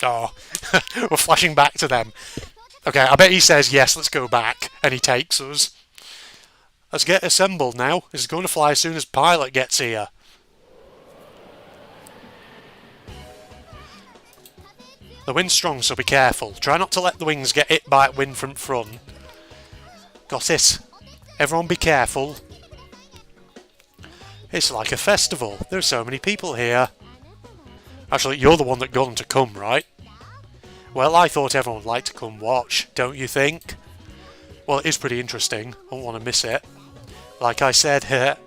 Oh, we're flashing back to them. Okay, I bet he says, yes, let's go back, and he takes us. Let's get assembled now. This is going to fly as soon as pilot gets here. The wind's strong, so be careful. Try not to let the wings get hit by wind from front. Got it. Everyone be careful. It's like a festival. There are so many people here. Actually, you're the one that got them to come, right? Well, I thought everyone would like to come watch, don't you think? Well, it is pretty interesting. I don't want to miss it. Like I said,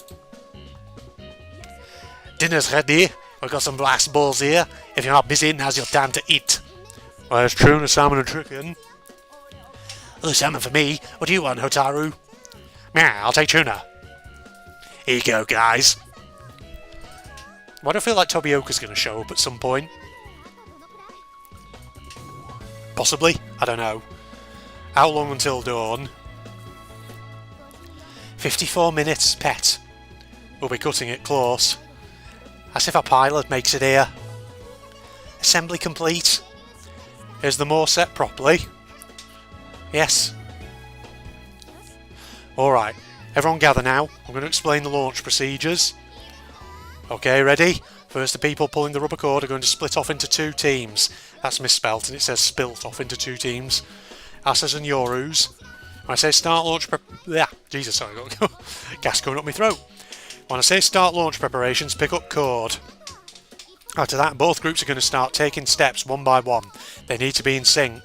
dinner's ready. We've got some blast balls here. If you're not busy, now's your time to eat. Well, it's true, there's salmon and chicken. Oh, salmon for me. What do you want, Hotaru? Yeah, I'll take tuna. Here you go, guys. Why do I feel like Tobioka's going to show up at some point? Possibly? I don't know. How long until dawn? 54 minutes, pet. We'll be cutting it close. As if our pilot makes it here. Assembly complete. Is the more set properly? Yes. Alright, everyone gather now. I'm going to explain the launch procedures. Okay, ready? First, the people pulling the rubber cord are going to split off into two teams. That's misspelt and it says spilt off into two teams. Asas and Yorus. When I say start launch Jesus, sorry, I got gas coming up my throat. When I say start launch preparations, pick up cord. After that, both groups are going to start taking steps one by one. They need to be in sync.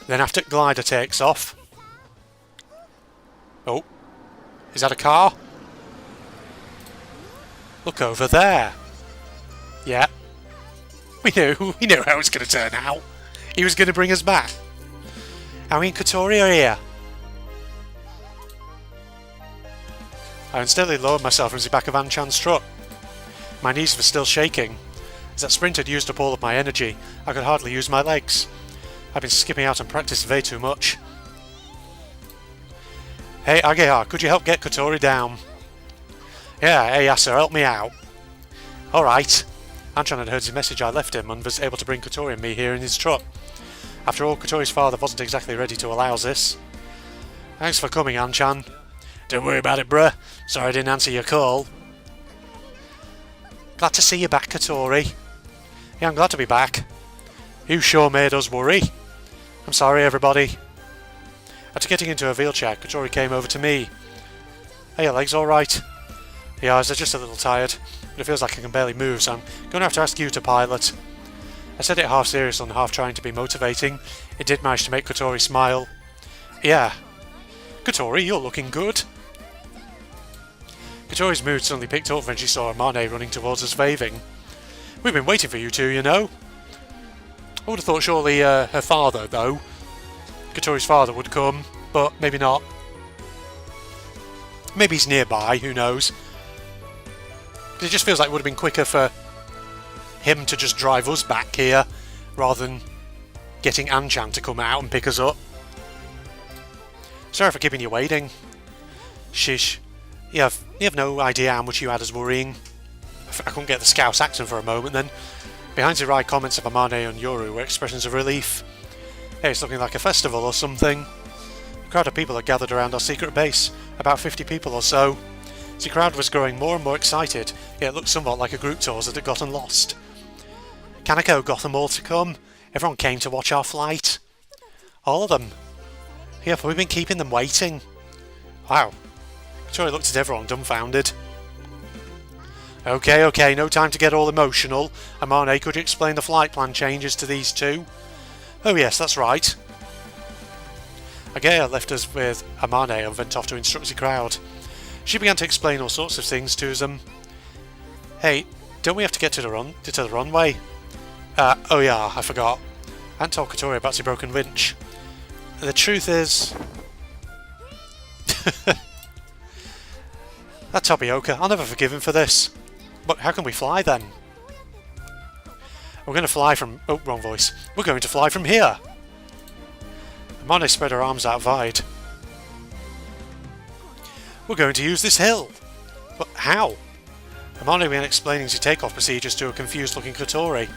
Then after glider takes off... Oh, is that a car? Look over there. Yeah. We knew how it was going to turn out. He was going to bring us back. Aoi and Kotori are here. I unsteadily lowered myself into the back of Anchan's truck. My knees were still shaking. As that sprint had used up all of my energy, I could hardly use my legs. I've been skipping out and practiced way too much. Hey, Ageha, could you help get Kotori down? Yeah, hey Yasser, help me out. Alright. Anchan had heard the message I left him and was able to bring Kotori and me here in his truck. After all, Kotori's father wasn't exactly ready to allow this. Thanks for coming, Anchan. Don't worry about it, bruh. Sorry I didn't answer your call. Glad to see you back, Kotori. Yeah, I'm glad to be back. You sure made us worry. I'm sorry, everybody. After getting into a wheelchair, Kotori came over to me. Are your legs alright? Yeah, they're just a little tired, but it feels like I can barely move, so I'm going to have to ask you to pilot. I said it half serious and half trying to be motivating. It did manage to make Kotori smile. Yeah. Kotori, you're looking good. Kotori's mood suddenly picked up when she saw Amane running towards us waving. We've been waiting for you two, you know. I would have thought surely her father, though. Kotori's father would come, but maybe not. Maybe he's nearby, who knows. But it just feels like it would have been quicker for him to just drive us back here, rather than getting Anchan to come out and pick us up. Sorry for keeping you waiting. Shish. You have no idea how much you had us worrying. I couldn't get the Scouse accent for a moment then. Behind the wry comments of Amane and Yoru were expressions of relief. Hey, it's looking like a festival or something. A crowd of people had gathered around our secret base, about 50 people or so. The crowd was growing more and more excited, yet it looked somewhat like a group tour that had gotten lost. Kaneko got them all to come. Everyone came to watch our flight. All of them. Yep, we've been keeping them waiting. Wow. Kotori looked at everyone dumbfounded. Okay, no time to get all emotional. Amane, could you explain the flight plan changes to these two? Oh yes, that's right. Agea left us with Amane and went off to instruct the crowd. She began to explain all sorts of things to them. Hey, don't we have to get to the runway? Oh yeah, I forgot. I hadn't told Kotori about the broken winch. The truth is... That Tobioka, I'll never forgive him for this. But how can we fly then? We're going to fly from... Oh, wrong voice. We're going to fly from here. Amane spread her arms out wide. We're going to use this hill. But how? Amane began explaining the takeoff procedures to a confused looking Kotori.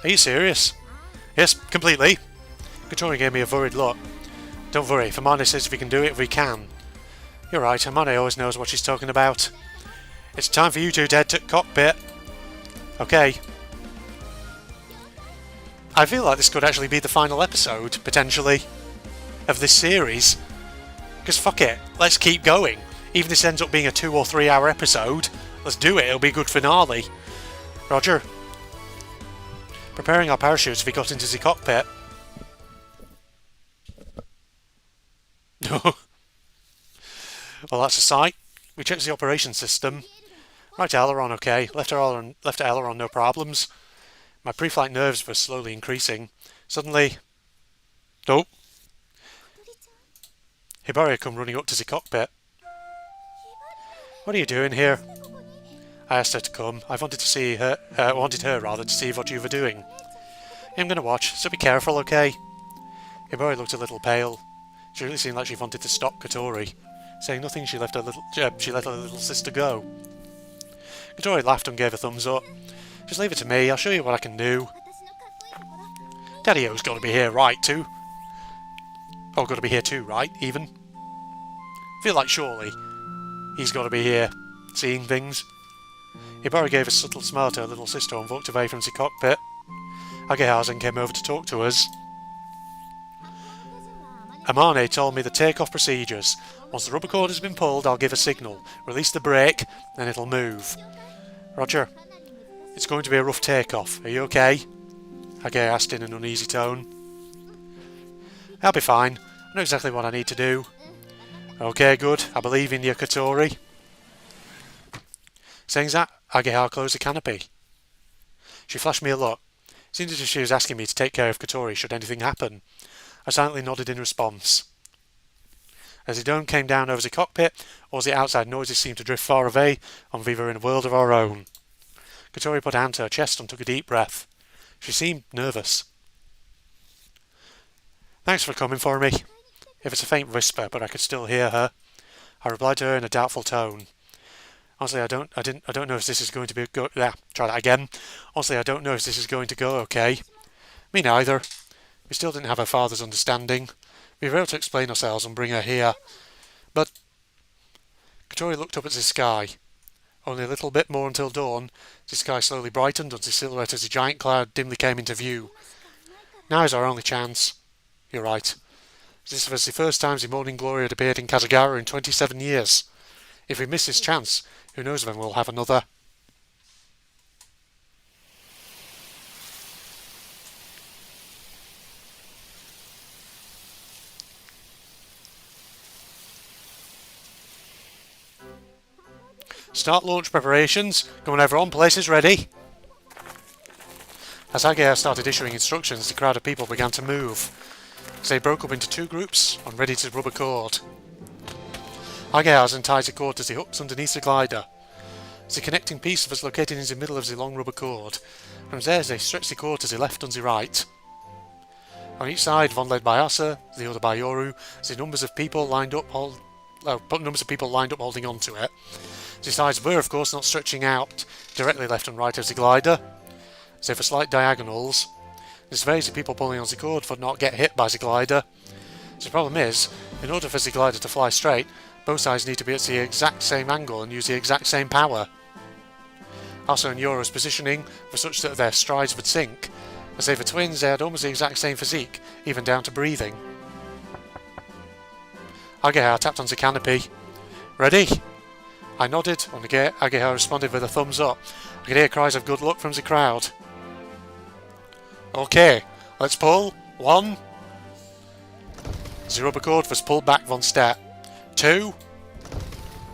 Are you serious? Yes, completely. Kotori gave me a worried look. Don't worry, Hermione says we can do it if we can. You're right, Hermione always knows what she's talking about. It's time for you two to head to cockpit. Okay. I feel like this could actually be the final episode, potentially, of this series. Because fuck it, let's keep going. Even if this ends up being a 2 or 3 hour episode, let's do it, it'll be a good finale. Roger. Preparing our parachutes if we got into the cockpit. Well, that's a sight. We checked the operation system. Right aileron, okay. Left aileron, no problems. My pre-flight nerves were slowly increasing. Suddenly... Oh! Hibari had come running up to the cockpit. What are you doing here? I asked her to come. I wanted her rather to see what you were doing. I'm going to watch, so be careful, okay? Hibari looked a little pale. She really seemed like she wanted to stop Kotori. Saying nothing, she let her little sister go. Kotori laughed and gave a thumbs up. Just leave it to me, I'll show you what I can do. Daddy-O's got to be here, right, too? Oh, got to be here too, right, even? Feel like surely he's got to be here, seeing things. Hibari gave a subtle smile to her little sister and walked away from the cockpit. Agehausen came over to talk to us. Amane told me the takeoff procedures. Once the rubber cord has been pulled, I'll give a signal. Release the brake, then it'll move. Roger. It's going to be a rough takeoff. Are you okay? Age asked in an uneasy tone. I'll be fine. I know exactly what I need to do. Okay, good. I believe in you, Kotori. Saying that, Agehau closed the canopy. She flashed me a look. It seemed as if she was asking me to take care of Kotori should anything happen. I silently nodded in response. As the dome came down over the cockpit, all the outside noises seemed to drift far away, and we were in a world of our own. Kotori put a hand to her chest and took a deep breath. She seemed nervous. Thanks for coming for me. It was a faint whisper, but I could still hear her. I replied to her in a doubtful tone. Honestly, I don't know if this is going to be try that again. Honestly, I don't know if this is going to go okay. Me neither. We still didn't have her father's understanding. We were able to explain ourselves and bring her here. But... Kotori looked up at the sky. Only a little bit more until dawn. The sky slowly brightened and the silhouette of the giant cloud dimly came into view. Now is our only chance. You're right. This was the first time the morning glory had appeared in Kazagara in 27 years. If we miss this chance, who knows when we'll have another. Start launch preparations. Come on everyone, places ready. As Agea started issuing instructions, the crowd of people began to move. They broke up into two groups and ready to rubber cord. Agehausen tied the cord to the hooks underneath the glider. The connecting piece was located in the middle of the long rubber cord. From there they stretched the cord to the left and the right. On each side, one led by Asa, the other by Yoru, the numbers of people lined up holding on to it. The sides were, of course, not stretching out directly left and right of the glider, so for slight diagonals. There's various people pulling on the cord would not get hit by the glider. The problem is, in order for the glider to fly straight, both sides need to be at the exact same angle and use the exact same power. Asa and Yoru's positioning was such that their strides would sync. As they were twins, they had almost the exact same physique, even down to breathing. Agehau tapped on the canopy. Ready? I nodded, and Agehau responded with a thumbs up. I could hear cries of good luck from the crowd. Okay, let's pull. 1. The rubber cord was pulled back 1 step. 2.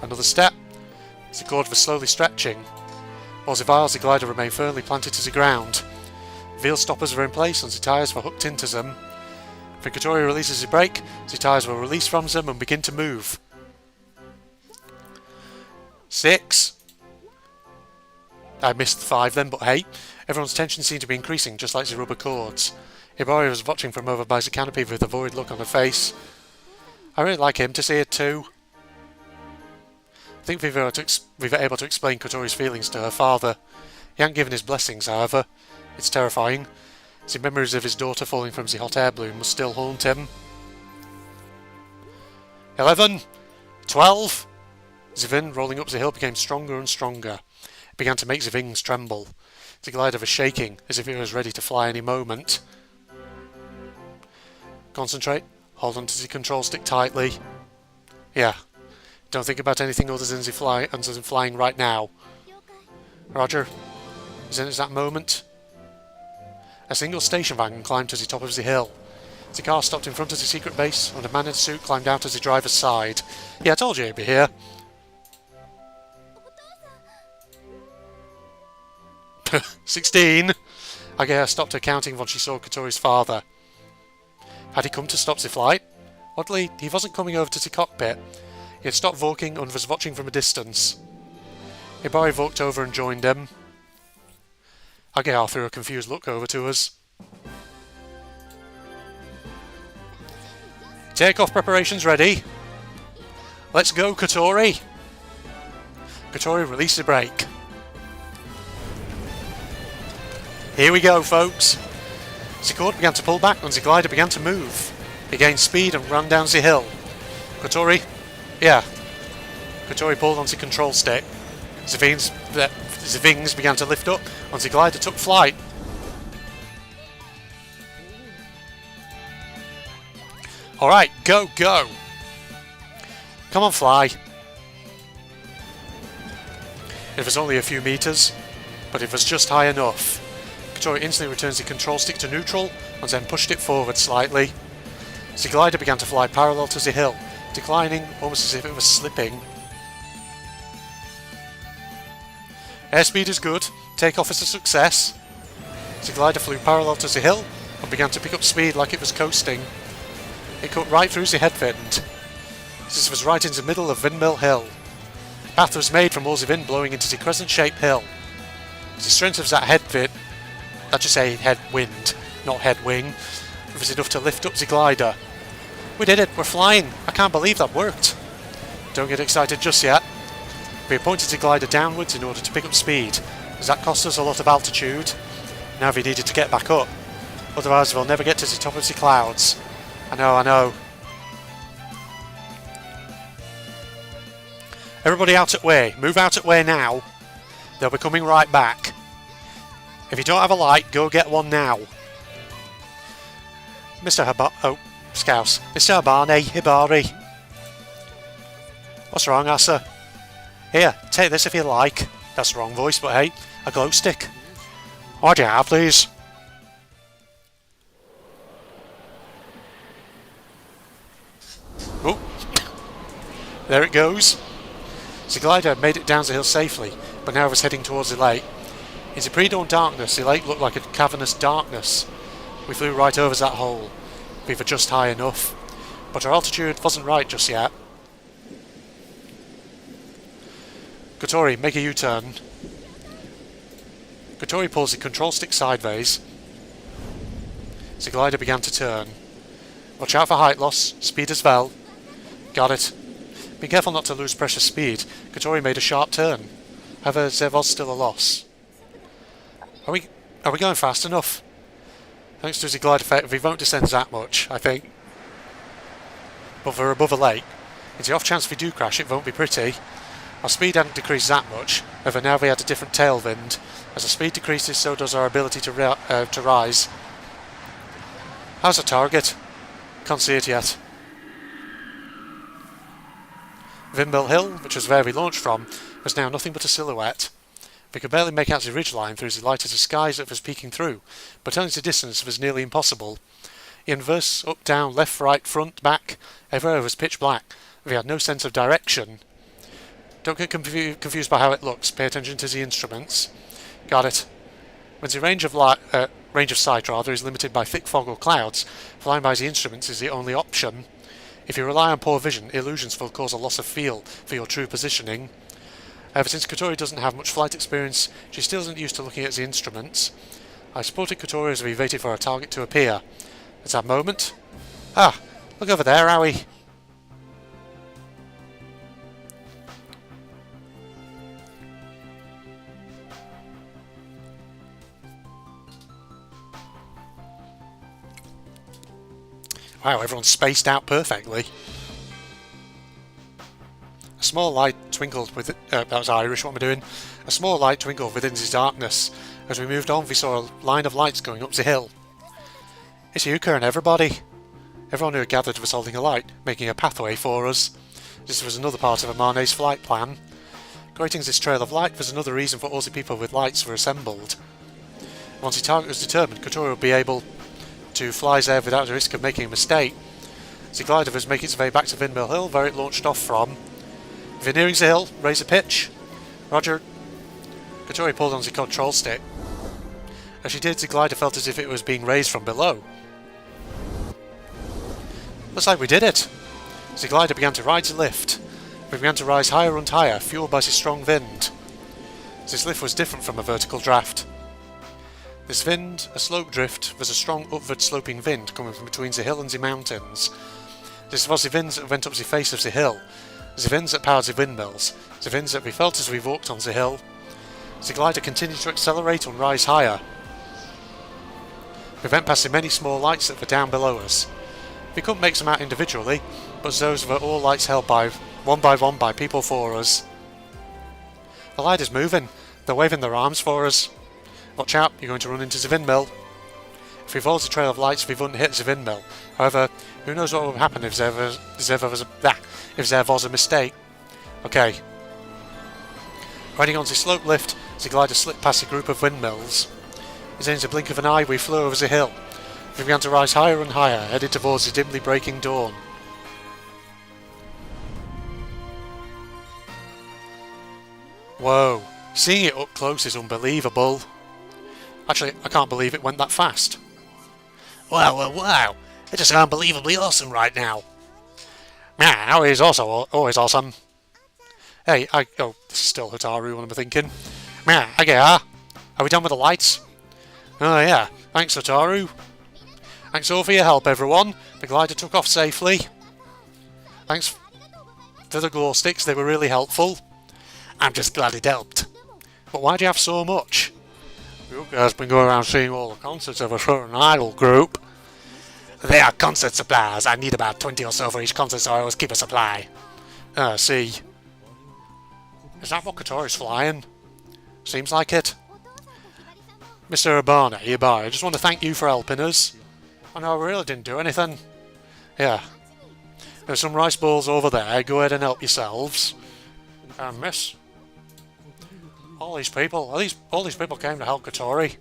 Another step. The cord was slowly stretching. While the vials the glider remained firmly planted to the ground. Wheel stoppers were in place and the tyres were hooked into them. When Kotori releases the brake, the tyres will release from them and begin to move. 6. I missed 5 then, but hey, everyone's tension seemed to be increasing just like the rubber cords. Hibari was watching from over by the canopy with a worried look on her face. I really like him to see it too. I think we were able to explain Kotori's feelings to her father. He hadn't given his blessings, however. It's terrifying. The memories of his daughter falling from the hot air balloon must still haunt him. 11, 12. The wind rolling up the hill became stronger and stronger. It began to make the wings tremble. The glider was shaking, as if it was ready to fly any moment. Concentrate. Hold onto the control stick tightly. Yeah. Don't think about anything other than flying right now. Roger. Is it that moment? A single station wagon climbed to the top of the hill. The car stopped in front of the secret base, and a man in a suit climbed out of the driver's side. Yeah, I told you he'd be here. 16. Agaya stopped her counting when she saw Kotori's father. Had he come to stop the flight? Oddly, he wasn't coming over to the cockpit. He had stopped walking and was watching from a distance. Hibari walked over and joined him. Agaya threw a confused look over to us. Takeoff preparations ready. Let's go, Kotori. Kotori released the brake. Here we go, folks. The cord began to pull back and the glider began to move. It gained speed and ran down the hill. Kotori? Yeah. Kotori pulled on the control stick. The wings began to lift up and the glider took flight. Alright, go, go! Come on, fly. It was only a few meters, but it was just high enough. Kotori instantly returns the control stick to neutral and then pushed it forward slightly. The glider began to fly parallel to the hill, declining almost as if it was slipping. Airspeed is good, takeoff is a success. The glider flew parallel to the hill and began to pick up speed like it was coasting. It cut right through the headwind. This was right in the middle of Windmill Hill. The path was made from all the wind blowing into the crescent-shaped hill. The strength of that headwind, I should say headwind, not headwing, was enough to lift up the glider. We did it, we're flying. I can't believe that worked. Don't get excited just yet. We pointed the glider downwards in order to pick up speed, as that cost us a lot of altitude. Now we needed to get back up. Otherwise we'll never get to the top of the clouds. I know. Everybody out at way. Move out at way now. They'll be coming right back. If you don't have a light, go get one now. Mr. Scouse. Mr. Hibari. What's wrong, Asa? Here, take this if you like. That's the wrong voice, but hey, a glow stick. What do you have, please? Oh, there it goes. The glider had made it down the hill safely, but now was heading towards the lake. In the pre-dawn darkness, the lake looked like a cavernous darkness. We flew right over that hole. We were just high enough, but our altitude wasn't right just yet. Kotori, make a U-turn. Kotori pulls the control stick sideways. The glider began to turn. Watch out for height loss, speed as well. Got it. Be careful not to lose precious speed. Kotori made a sharp turn. However, there was still a loss. Are we going fast enough? Thanks to the glide effect, we won't descend that much, I think. But we're above a lake. In the off chance we do crash, it won't be pretty. Our speed hadn't decreased that much, however now we had a different tailwind. As the speed decreases, so does our ability to rise. How's the target? Can't see it yet. Windmill Hill, which was where we launched from, was now nothing but a silhouette. We could barely make out the ridgeline through the light of the skies that was peeking through, but telling the distance was nearly impossible. The inverse, up, down, left, right, front, back, everywhere was pitch black. We had no sense of direction. Don't get confused by how it looks. Pay attention to the instruments. Got it. When the range of sight is limited by thick fog or clouds, flying by the instruments is the only option. If you rely on poor vision, illusions will cause a loss of feel for your true positioning. However, since Kotori doesn't have much flight experience, she still isn't used to looking at the instruments. I supported Kotori as we waited for our target to appear. At that moment... Ah! Look over there, Aoi! Wow, everyone's spaced out perfectly. A small light twinkled with that was Irish, what am I doing? A small light twinkled within the darkness. As we moved on, we saw a line of lights going up the hill. It's Yuka and everybody. Everyone who had gathered was holding a light, making a pathway for us. This was another part of Amane's flight plan. Creating this trail of light was another reason for all the people with lights were assembled. Once the target was determined, Kotori would be able to fly there without the risk of making a mistake. The glider was making its way back to Windmill Hill, where it launched off from. If nearing the hill, raise a pitch. Roger. Kotori pulled on the control stick. As she did, the glider felt as if it was being raised from below. Looks like we did it. The glider began to ride the lift. We began to rise higher and higher, fueled by the strong wind. This lift was different from a vertical draft. This wind, a slope drift, was a strong upward sloping wind coming from between the hill and the mountains. This was the wind that went up the face of the hill, the winds that powered the windmills, the winds that we felt as we walked on the hill. The glider continued to accelerate and rise higher. We went past the many small lights that were down below us. We couldn't make them out individually, but those were all lights held by one by people for us. The light is moving. They're waving their arms for us. Watch out, you're going to run into the windmill. If we followed the trail of lights, we wouldn't hit the windmill. However, who knows what would happen if there was a mistake. Okay. Riding on the slope lift, the glider slipped past a group of windmills. Within the blink of an eye, we flew over the hill. We began to rise higher and higher, headed towards the dimly breaking dawn. Whoa, seeing it up close is unbelievable. Actually, I can't believe it went that fast. Wow, it's just unbelievably awesome right now. Yeah, Aoi is also always awesome. Hey, oh, this is still Hotaru, what am I thinking? Yeah, are we done with the lights? Oh yeah, thanks Hotaru. Thanks all for your help everyone, the glider took off safely. Thanks for the glow sticks, they were really helpful. I'm just glad it helped. But why do you have so much? You guys been going around seeing all the concerts of a certain idol group. They are concert supplies. I need about 20 or so for each concert, so I always keep a supply. See. Is that what Kotori's flying? Seems like it. Mr. Ibai, I just want to thank you for helping us. I know I really didn't do anything. Yeah. There's some rice balls over there. Go ahead and help yourselves. Miss. All these people came to help Kotori.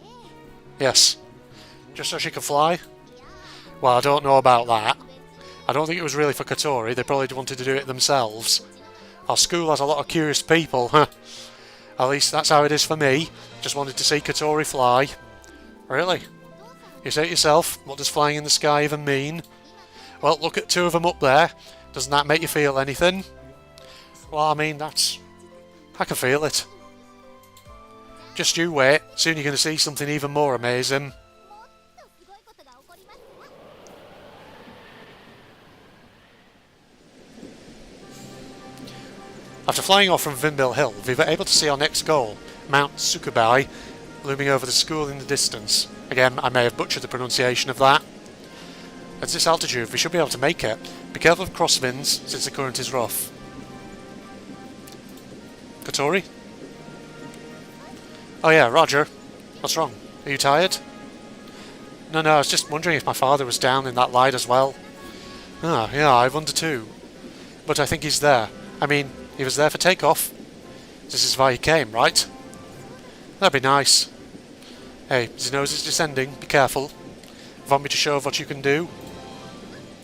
Yes. Just so she could fly? Well, I don't know about that. I don't think it was really for Kotori. They probably wanted to do it themselves. Our school has a lot of curious people, huh? At least that's how it is for me. Just wanted to see Kotori fly. Really? You say it yourself, what does flying in the sky even mean? Well, look at two of them up there. Doesn't that make you feel anything? Well, I mean, I can feel it. Just you wait, soon you're going to see something even more amazing. After flying off from Windmill Hill, we were able to see our next goal, Mount Tsukubai, looming over the school in the distance. Again, I may have butchered the pronunciation of that. At this altitude, we should be able to make it. Be careful of crosswinds, since the current is rough. Kotori? Oh yeah, Roger. What's wrong? Are you tired? No, I was just wondering if my father was down in that light as well. Ah, yeah, I wonder too. But I think he's there. I mean, he was there for takeoff. This is why he came, right? That'd be nice. Hey, his nose is descending. Be careful. Want me to show what you can do?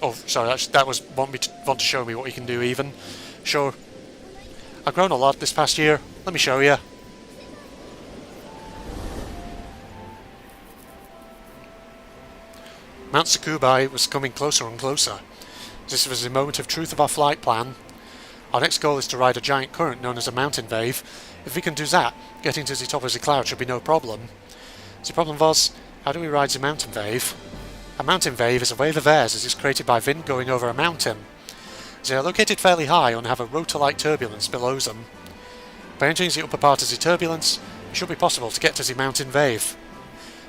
Oh, sorry, that was want to show me what you can do even. Sure. I've grown a lot this past year. Let me show you. Mount Tsukubai was coming closer and closer. This was the moment of truth of our flight plan. Our next goal is to ride a giant current known as a mountain wave. If we can do that, getting to the top of the cloud should be no problem. The problem was, how do we ride the mountain wave? A mountain wave is a wave of air that is created by wind going over a mountain. They are located fairly high and have a rotor-like turbulence below them. By entering the upper part of the turbulence, it should be possible to get to the mountain wave.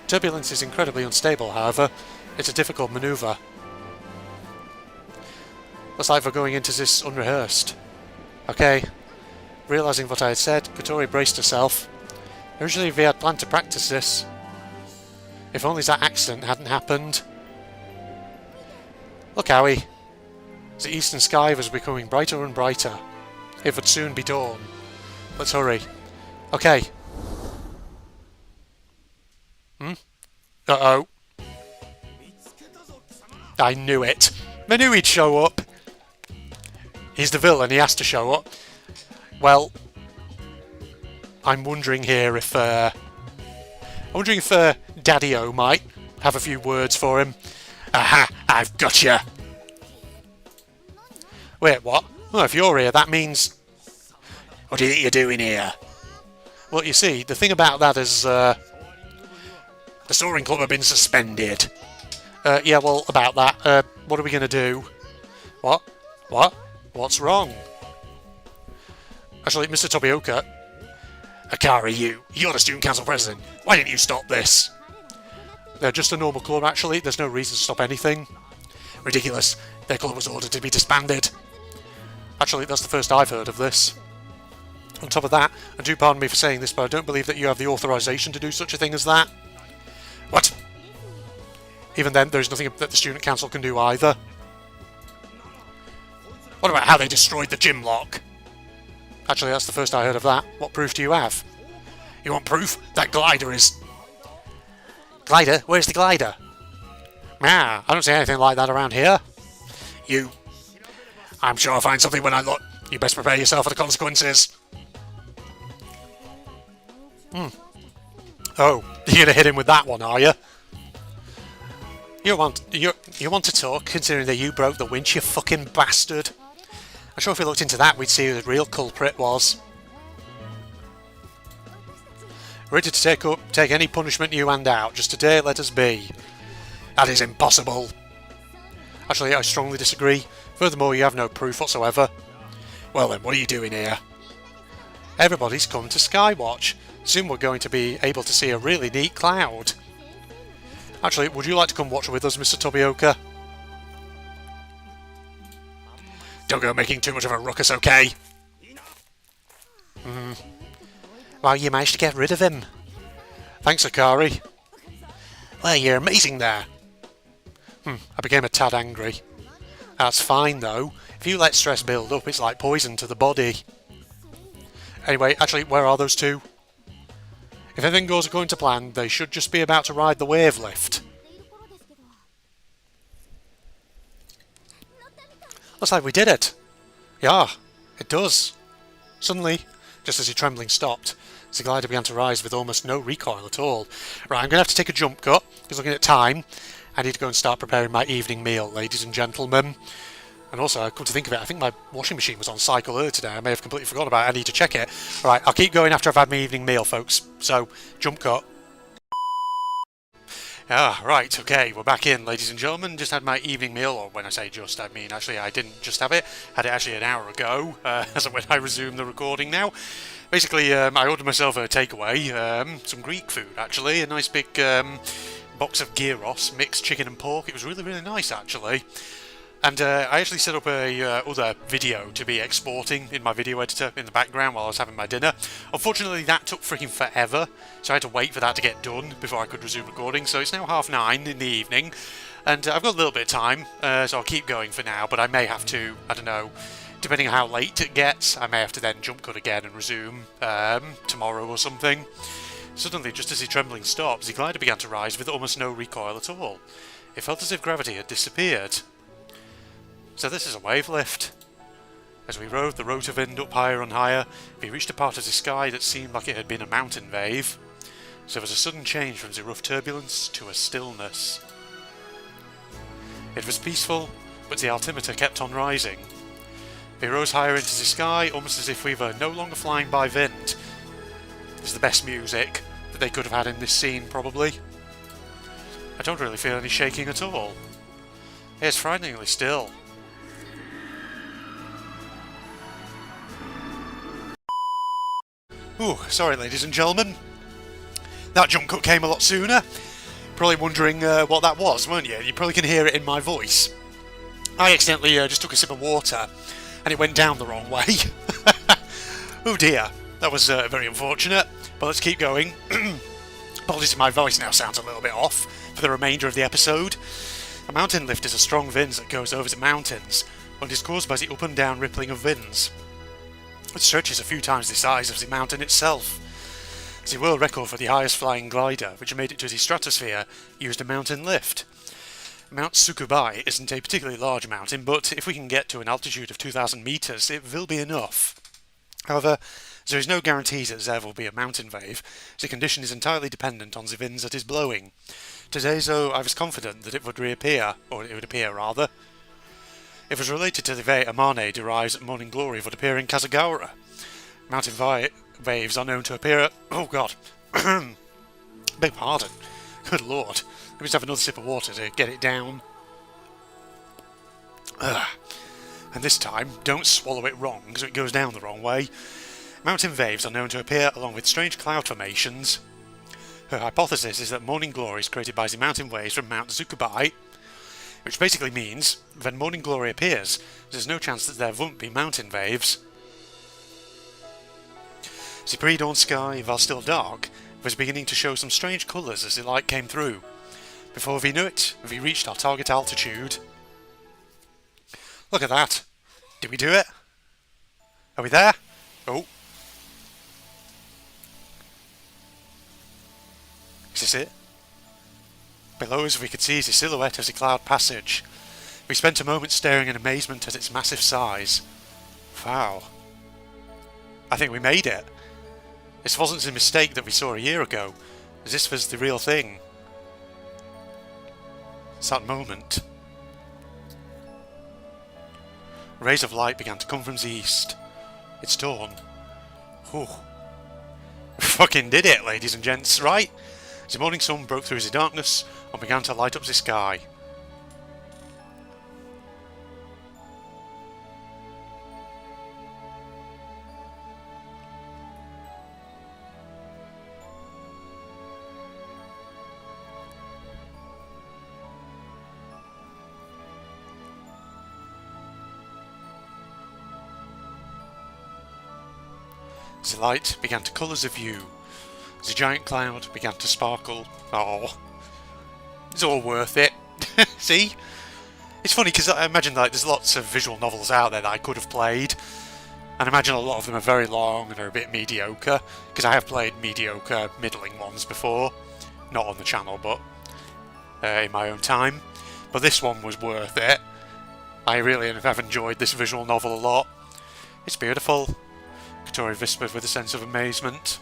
Turbulence is incredibly unstable, however. It's a difficult manoeuvre. Looks like we're going into this unrehearsed. Okay. Realising what I had said, Kotori braced herself. Originally we had planned to practice this. If only that accident hadn't happened. Look, Aoi. The eastern sky was becoming brighter and brighter. It would soon be dawn. Let's hurry. Okay. Uh-oh. I knew it. I knew he'd show up. He's the villain, he has to show up. Well, I'm wondering here if, Daddy-O might have a few words for him. Aha! I've got you! Wait, what? Well, if you're here, that means... What do you think you're doing here? Well, you see, the thing about that is, the Soaring Club have been suspended. Yeah, well, about that, what are we going to do? What? What? What's wrong? Actually, Mr. Tobioka... Akari, you're the student council president. Why didn't you stop this? They're just a normal club, actually. There's no reason to stop anything. Ridiculous. Their club was ordered to be disbanded. Actually, that's the first I've heard of this. On top of that, and do pardon me for saying this, but I don't believe that you have the authorization to do such a thing as that. What? Even then, there's nothing that the student council can do either. What about how they destroyed the gym lock? Actually, that's the first I heard of that. What proof do you have? You want proof? That glider is... Glider? Where's the glider? Ah, I don't see anything like that around here. You... I'm sure I'll find something when I look. You best prepare yourself for the consequences. Oh, you're gonna hit him with that one, are you? You want to talk, considering that you broke the winch, you fucking bastard. I'm sure if we looked into that, we'd see who the real culprit was. Ready to take any punishment you hand out. Just today, let us be. That is impossible. Actually, I strongly disagree. Furthermore, you have no proof whatsoever. Well then, what are you doing here? Everybody's come to Skywatch. Soon we're going to be able to see a really neat cloud. Actually, would you like to come watch with us, Mr. Tobioka? Don't go making too much of a ruckus, okay? Well, you managed to get rid of him. Thanks, Akari. Well, you're amazing there. I became a tad angry. That's fine, though. If you let stress build up, it's like poison to the body. Anyway, actually, where are those two? If everything goes according to plan, they should just be about to ride the wave lift. Looks like we did it. Yeah, it does. Suddenly, just as your trembling stopped, the glider began to rise with almost no recoil at all. Right, I'm going to have to take a jump cut, because looking at time, I need to go and start preparing my evening meal, ladies and gentlemen. And also, come to think of it, I think my washing machine was on cycle earlier today. I may have completely forgotten about it. I need to check it. Alright, I'll keep going after I've had my evening meal, folks. So, jump cut. Ah, right, okay, we're back in, ladies and gentlemen. Just had my evening meal, or when I say just, I mean actually I didn't just have it. Had it actually an hour ago, as when I resume the recording now. Basically, I ordered myself a takeaway, some Greek food actually, a nice big box of gyros, mixed chicken and pork. It was really, really nice actually. And I actually set up a other video to be exporting in my video editor in the background while I was having my dinner. Unfortunately, that took freaking forever, so I had to wait for that to get done before I could resume recording. So it's now 9:30 in the evening, and I've got a little bit of time, so I'll keep going for now. But I may have to, I don't know, depending on how late it gets, I may have to then jump cut again and resume tomorrow or something. Suddenly, just as the trembling stopped, the glider began to rise with almost no recoil at all. It felt as if gravity had disappeared. So this is a wave lift. As we rode the rotor wind up higher and higher, we reached a part of the sky that seemed like it had been a mountain wave. So there was a sudden change from the rough turbulence to a stillness. It was peaceful, but the altimeter kept on rising. We rose higher into the sky, almost as if we were no longer flying by wind. It's the best music that they could have had in this scene, probably. I don't really feel any shaking at all. It's frighteningly still. Ooh, sorry ladies and gentlemen. That jump cut came a lot sooner. Probably wondering what that was, weren't you? You probably can hear it in my voice. I accidentally just took a sip of water and it went down the wrong way. Oh dear, that was very unfortunate, but let's keep going. Apologies if my voice now sounds a little bit off for the remainder of the episode. A mountain lift is a strong wind that goes over the mountains, and is caused by the up and down rippling of winds. It stretches a few times the size of the mountain itself. The world record for the highest flying glider, which made it to the stratosphere, used a mountain lift. Mount Tsukubai isn't a particularly large mountain, but if we can get to an altitude of 2,000 metres, it will be enough. However, there is no guarantee that there will be a mountain wave. The condition is entirely dependent on the winds that is blowing. Today, though, I was confident that it would reappear, or it would appear rather. It was related to the way Amane derives that morning glory would appear in Kazagaura. Mountain waves are known to appear at... Oh god. Beg pardon. Good lord. Let me just have another sip of water to get it down. And this time, don't swallow it wrong, so it goes down the wrong way. Mountain waves are known to appear along with strange cloud formations. Her hypothesis is that morning glory is created by the mountain waves from Mount Tsukubai, which basically means, when morning glory appears, there's no chance that there won't be mountain waves. The pre-dawn sky, while still dark, was beginning to show some strange colours as the light came through. Before we knew it, we reached our target altitude. Look at that! Did we do it? Are we there? Oh. Is this it? Below us we could see the silhouette of the cloud passage. We spent a moment staring in amazement at its massive size. Wow. I think we made it. This wasn't the mistake that we saw a year ago. This was the real thing. It's that moment. Rays of light began to come from the east. It's dawn. Whew. We fucking did it, ladies and gents, right? The morning sun broke through the darkness and began to light up the sky. The light began to colour the view. The giant cloud began to sparkle. Oh, it's all worth it. See? It's funny because I imagine like there's lots of visual novels out there that I could have played, and I imagine a lot of them are very long and are a bit mediocre, because I have played mediocre, middling ones before. Not on the channel, but in my own time. But this one was worth it. I really have enjoyed this visual novel a lot. It's beautiful. Kotori whispered with a sense of amazement.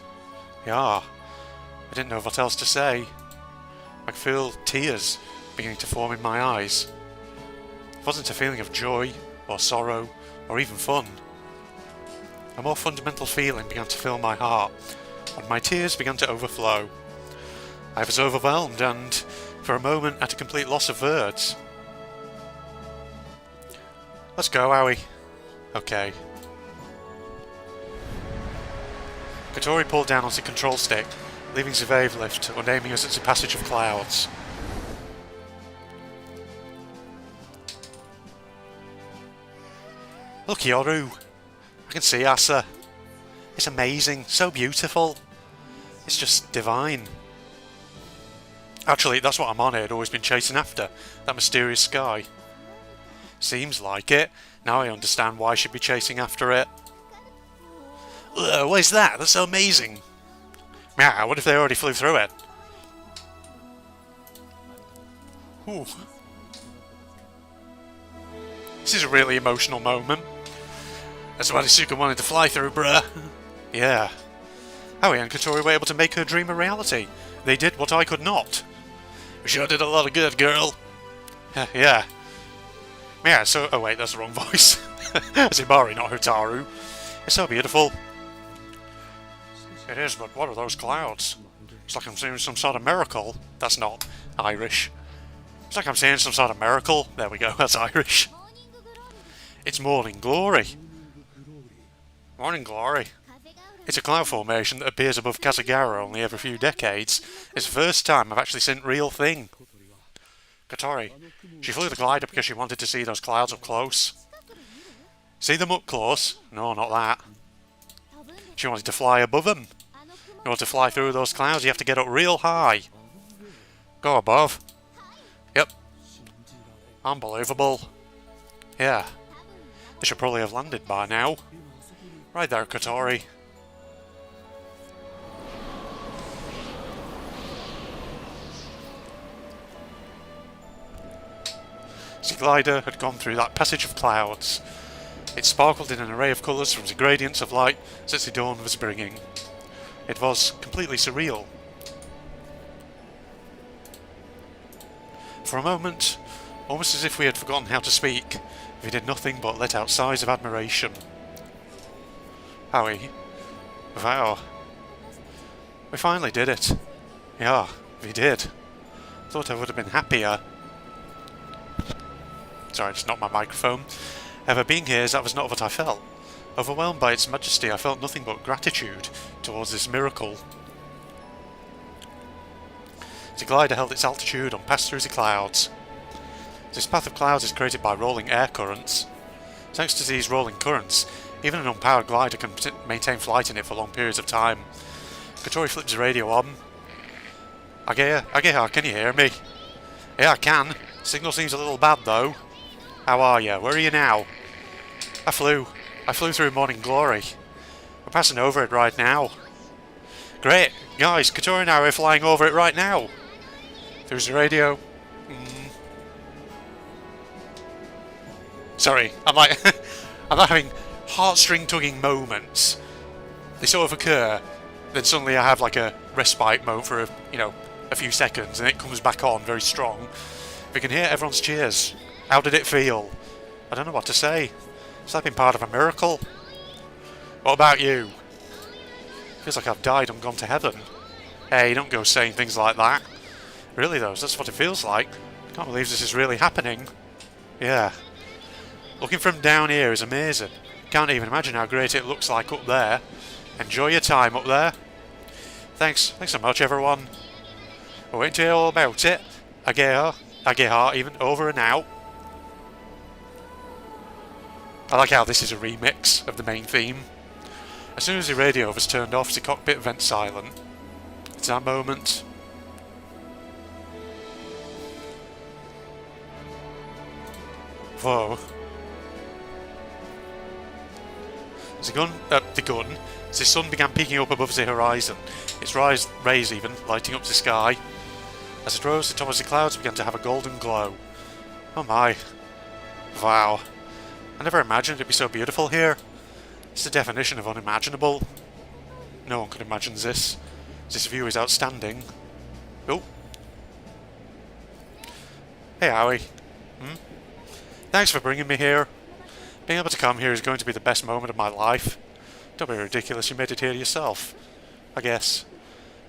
Yeah, I didn't know what else to say. I could feel tears beginning to form in my eyes. It wasn't a feeling of joy, or sorrow, or even fun. A more fundamental feeling began to fill my heart, and my tears began to overflow. I was overwhelmed and, for a moment, at a complete loss of words. Let's go, Aoi. Okay. Kotori pulled down on the control stick, leaving the wave lift and aiming us at the passage of clouds. Look, Yoru. I can see Asa. It's amazing, so beautiful. It's just divine. Actually, that's what Amane had always been chasing after, that mysterious sky. Seems like it. Now I understand why she'd be chasing after it. Ugh, what is that? That's so amazing. Yeah, what if they already flew through it? Ooh. This is a really emotional moment. That's what Isuka wanted to fly through, bruh. Yeah. Aoi and Kotori were able to make her dream a reality. They did what I could not. We sure did a lot of good, girl. Yeah. Yeah, so... Oh wait, that's the wrong voice. It's Hibari, not Hotaru. It's so beautiful. It is, but what are those clouds? It's like I'm seeing some sort of miracle. That's not Irish. It's like I'm seeing some sort of miracle. There we go, that's Irish. It's morning glory. Morning glory. It's a cloud formation that appears above Kazagaura only every few decades. It's the first time I've actually seen a real thing. Kotori. She flew the glider because she wanted to see those clouds up close. See them up close? No, not that. She wanted to fly above them. In order to fly through those clouds, you have to get up real high. Go above. Yep. Unbelievable. Yeah. They should probably have landed by now. Right there, Kotori. The glider had gone through that passage of clouds. It sparkled in an array of colours from the gradients of light that the dawn was bringing. It was completely surreal. For a moment, almost as if we had forgotten how to speak, we did nothing but let out sighs of admiration. Aoi. Wow. We finally did it. Yeah, we did. Thought I would have been happier. Sorry, it's not my microphone. However, being here, that was not what I felt. Overwhelmed by its majesty, I felt nothing but gratitude towards this miracle. The glider held its altitude and passed through the clouds. This path of clouds is created by rolling air currents. Thanks to these rolling currents, even an unpowered glider can maintain flight in it for long periods of time. Kotori flips the radio on. Ageha, can you hear me? Yeah, I can. Signal seems a little bad though. How are you? Where are you now? I flew through morning glory. We're passing over it right now. Great! Guys, Kotori and Aoi are flying over it right now. There's the radio. Sorry, I'm like... I'm not having heartstring-tugging moments. They sort of occur, then suddenly I have like a respite moment for a few seconds, and it comes back on very strong. We can hear everyone's cheers. How did it feel? I don't know what to say. Has that been part of a miracle? What about you? Feels like I've died and gone to heaven. Hey, don't go saying things like that. Really though, that's what it feels like. I can't believe this is really happening. Yeah. Looking from down here is amazing. Can't even imagine how great it looks like up there. Enjoy your time up there. Thanks so much everyone. We'll wait to hear all about it. Ageha, even over and out. I like how this is a remix of the main theme. As soon as the radio was turned off, the cockpit went silent. It's that moment. Whoa. As the sun began peeking up above the horizon, its rays even lighting up the sky. As it rose, the tops of the clouds began to have a golden glow. Oh my. Wow. I never imagined it'd be so beautiful here. It's the definition of unimaginable. No one could imagine this. This view is outstanding. Oh. Hey Aoi. Thanks for bringing me here. Being able to come here is going to be the best moment of my life. Don't be ridiculous, you made it here yourself. I guess.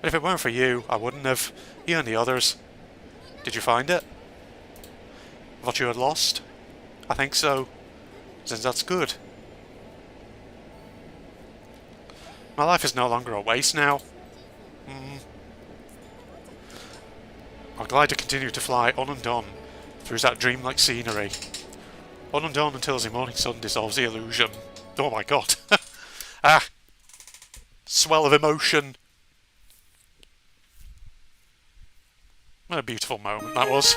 But if it weren't for you, I wouldn't have. You and the others. Did you find it? What you had lost? I think so. Then that's good. My life is no longer a waste now. Our glider continued to fly on and on through that dreamlike scenery. On and on until the morning sun dissolves the illusion. Oh my god. Swell of emotion. What a beautiful moment that was.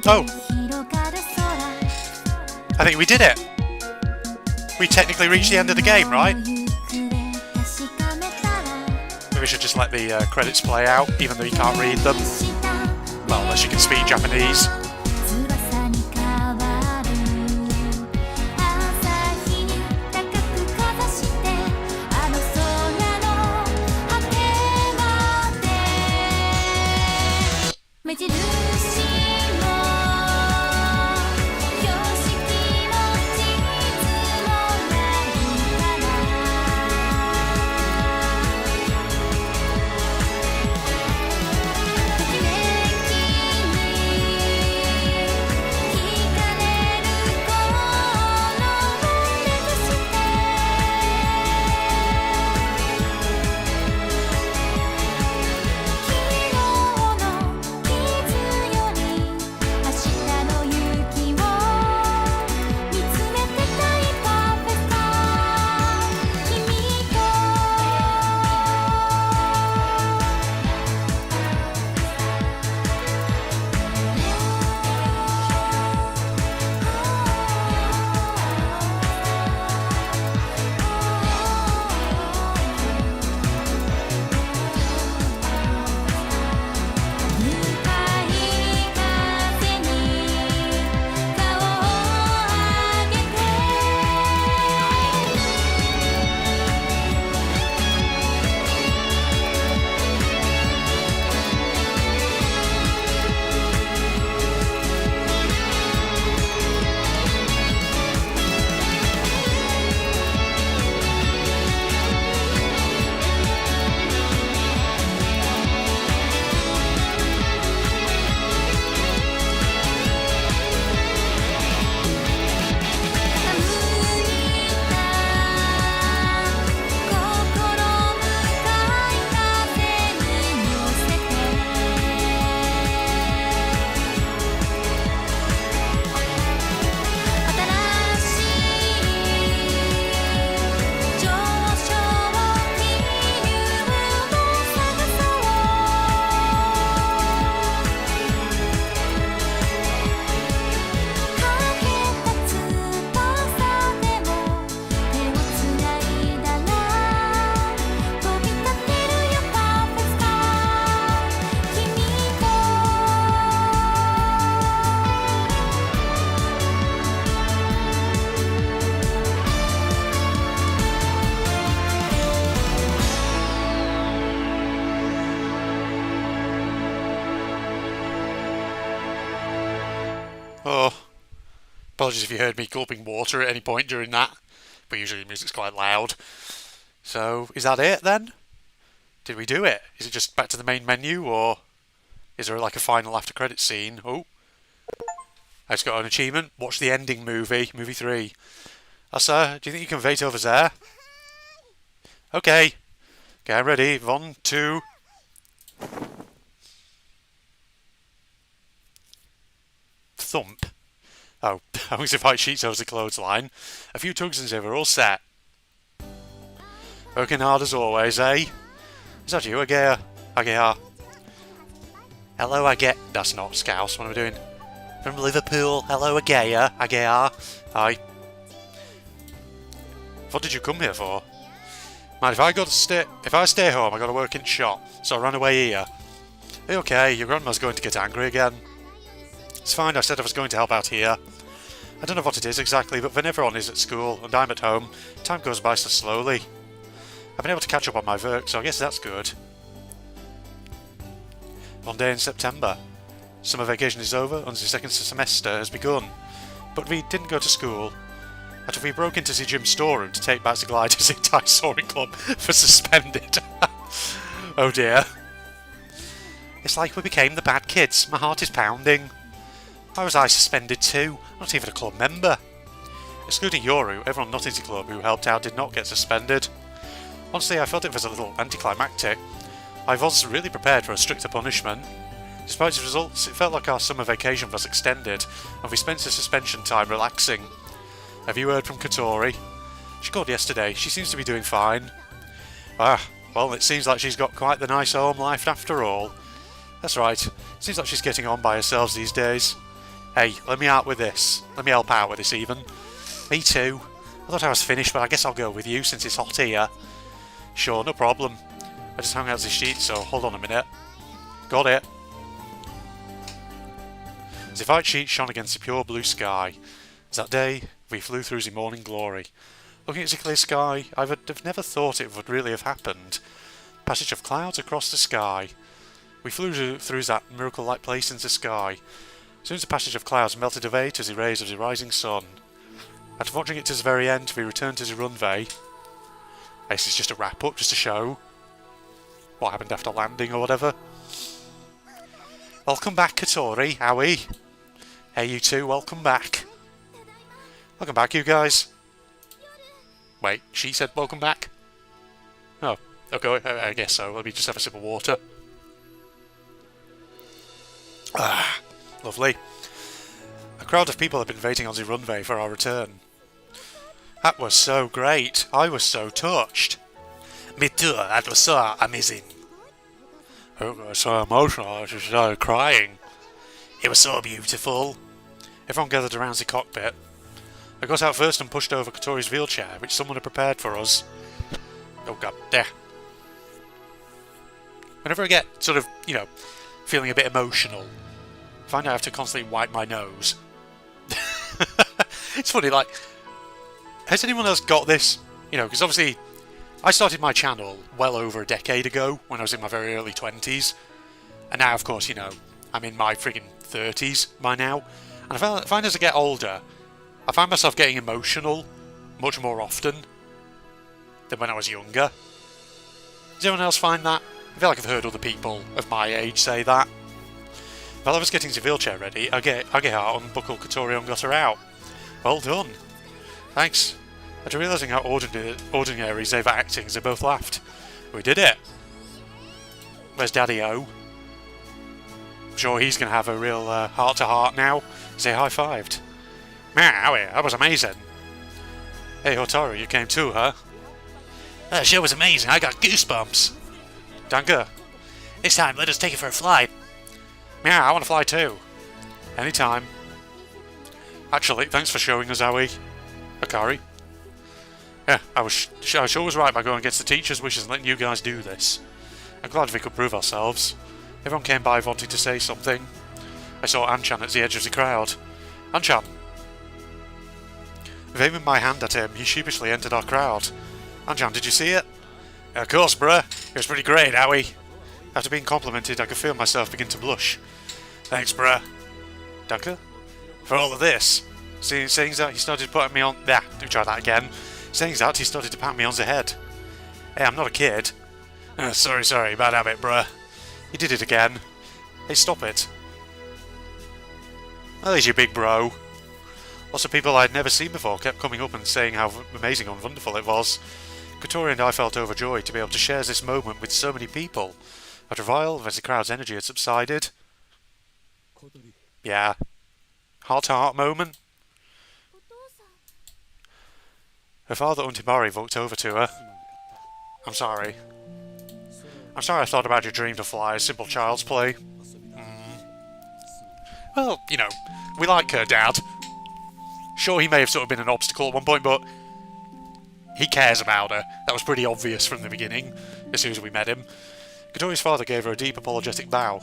Oh! I think we did it! We technically reached the end of the game, right? Maybe we should just let the credits play out, even though you can't read them. Well, unless you can speak Japanese. Apologies if you heard me gulping water at any point during that, but usually the music's quite loud. So, is that it then? Did we do it? Is it just back to the main menu, or is there like a final after credits scene? Oh, I just got an achievement. Watch the ending movie, movie 3. Sir, do you think you can wait over there? Okay. Get ready. 1, 2. Thump. Oh, I was invite sheets over the clothesline. A few tugs and they were all set. Working hard as always, eh? Is that you, Agea? Agea. Hello, Agea. That's not Scouse. What am I doing? From Liverpool. Hello, Agea. Agea. Hi. What did you come here for? Man, if I stay home, I got to work in shop. So I ran away here. Okay, your grandma's going to get angry again. It's fine, I said I was going to help out here. I don't know what it is exactly, but when everyone is at school and I'm at home, time goes by so slowly. I've been able to catch up on my work, so I guess that's good. One day in September. Summer vacation is over and the second semester has begun. But we didn't go to school. After we broke into the gym storeroom to take back the gliders, the entire Soaring Club was suspended. Oh dear. It's like we became the bad kids. My heart is pounding. Why was I suspended too? Not even a club member. Excluding Yoru, everyone not in the club who helped out did not get suspended. Honestly, I felt it was a little anticlimactic. I was really prepared for a stricter punishment. Despite the results, it felt like our summer vacation was extended, and we spent the suspension time relaxing. Have you heard from Kotori? She called yesterday. She seems to be doing fine. Ah, well, it seems like she's got quite the nice home life after all. That's right. Seems like she's getting on by herself these days. Hey, let me out with this. Let me help out with this even. Me too. I thought I was finished, but I guess I'll go with you since it's hot here. Sure, no problem. I just hung out the sheet, so hold on a minute. Got it. The white sheet shone against the pure blue sky. That day, we flew through the morning glory. Looking at the clear sky, I would have never thought it would really have happened. Passage of clouds across the sky. We flew through that miracle-like place in the sky. Soon as the passage of clouds melted away to the rays of the rising sun. After watching it to the very end, we returned to the runway. This is just a wrap-up, just a show. What happened after landing or whatever. Welcome back, Kotori, Aoi. Hey, you two, welcome back. Welcome back, you guys. Wait, she said welcome back? Oh, okay, I guess so. Let me just have a sip of water. Ah, lovely. A crowd of people have been waiting on the runway for our return. That was so great. I was so touched. Me too, that was so amazing. It was so emotional, I just started crying. It was so beautiful. Everyone gathered around the cockpit. I got out first and pushed over Kotori's wheelchair, which someone had prepared for us. Oh god, there. Whenever I get sort of, feeling a bit emotional, I find I have to constantly wipe my nose. It's funny, like, has anyone else got this? Because obviously, I started my channel well over a decade ago, when I was in my very early 20s. And now, of course, I'm in my friggin' 30s by now. And I find as I get older, I find myself getting emotional much more often than when I was younger. Does anyone else find that? I feel like I've heard other people of my age say that. While I was getting the wheelchair ready, Agea unbuckled Kotori and got her out. Well done. Thanks. After realising how ordinary they were acting, they both laughed. We did it. Where's Daddy-O? I'm sure he's going to have a real heart-to-heart now. They high-fived. Meow, that was amazing. Hey, Hotaru, you came too, huh? That show was amazing. I got goosebumps. Danke. This time, let us take it for a flight. Meow, I want to fly too. Anytime. Actually, thanks for showing us, Aoi. Akari. Yeah, I sure was right by going against the teacher's wishes and letting you guys do this. I'm glad we could prove ourselves. Everyone came by wanting to say something. I saw Anchan at the edge of the crowd. Anchan! Waving my hand at him, he sheepishly entered our crowd. Anchan, did you see it? Yeah, of course, bruh. It was pretty great, Aoi. After being complimented, I could feel myself begin to blush. Thanks, bruh. Danke? For all of this. Saying that, he started putting me on... Yeah, do try that again. Saying that, he started to pat me on the head. Hey, I'm not a kid. Sorry, bad habit, bruh. He did it again. Hey, stop it. Well, there's your big bro. Lots of people I'd never seen before kept coming up and saying how amazing and wonderful it was. Kotori and I felt overjoyed to be able to share this moment with so many people. After a while, as the crowd's energy had subsided... Yeah. Heart-to-heart moment. Her father, Hibari, walked over to her. I'm sorry. I thought about your dream to fly, a simple child's play. Well, you know, we like her dad. Sure, he may have sort of been an obstacle at one point, but he cares about her. That was pretty obvious from the beginning, as soon as we met him. Kotori's father gave her a deep apologetic bow.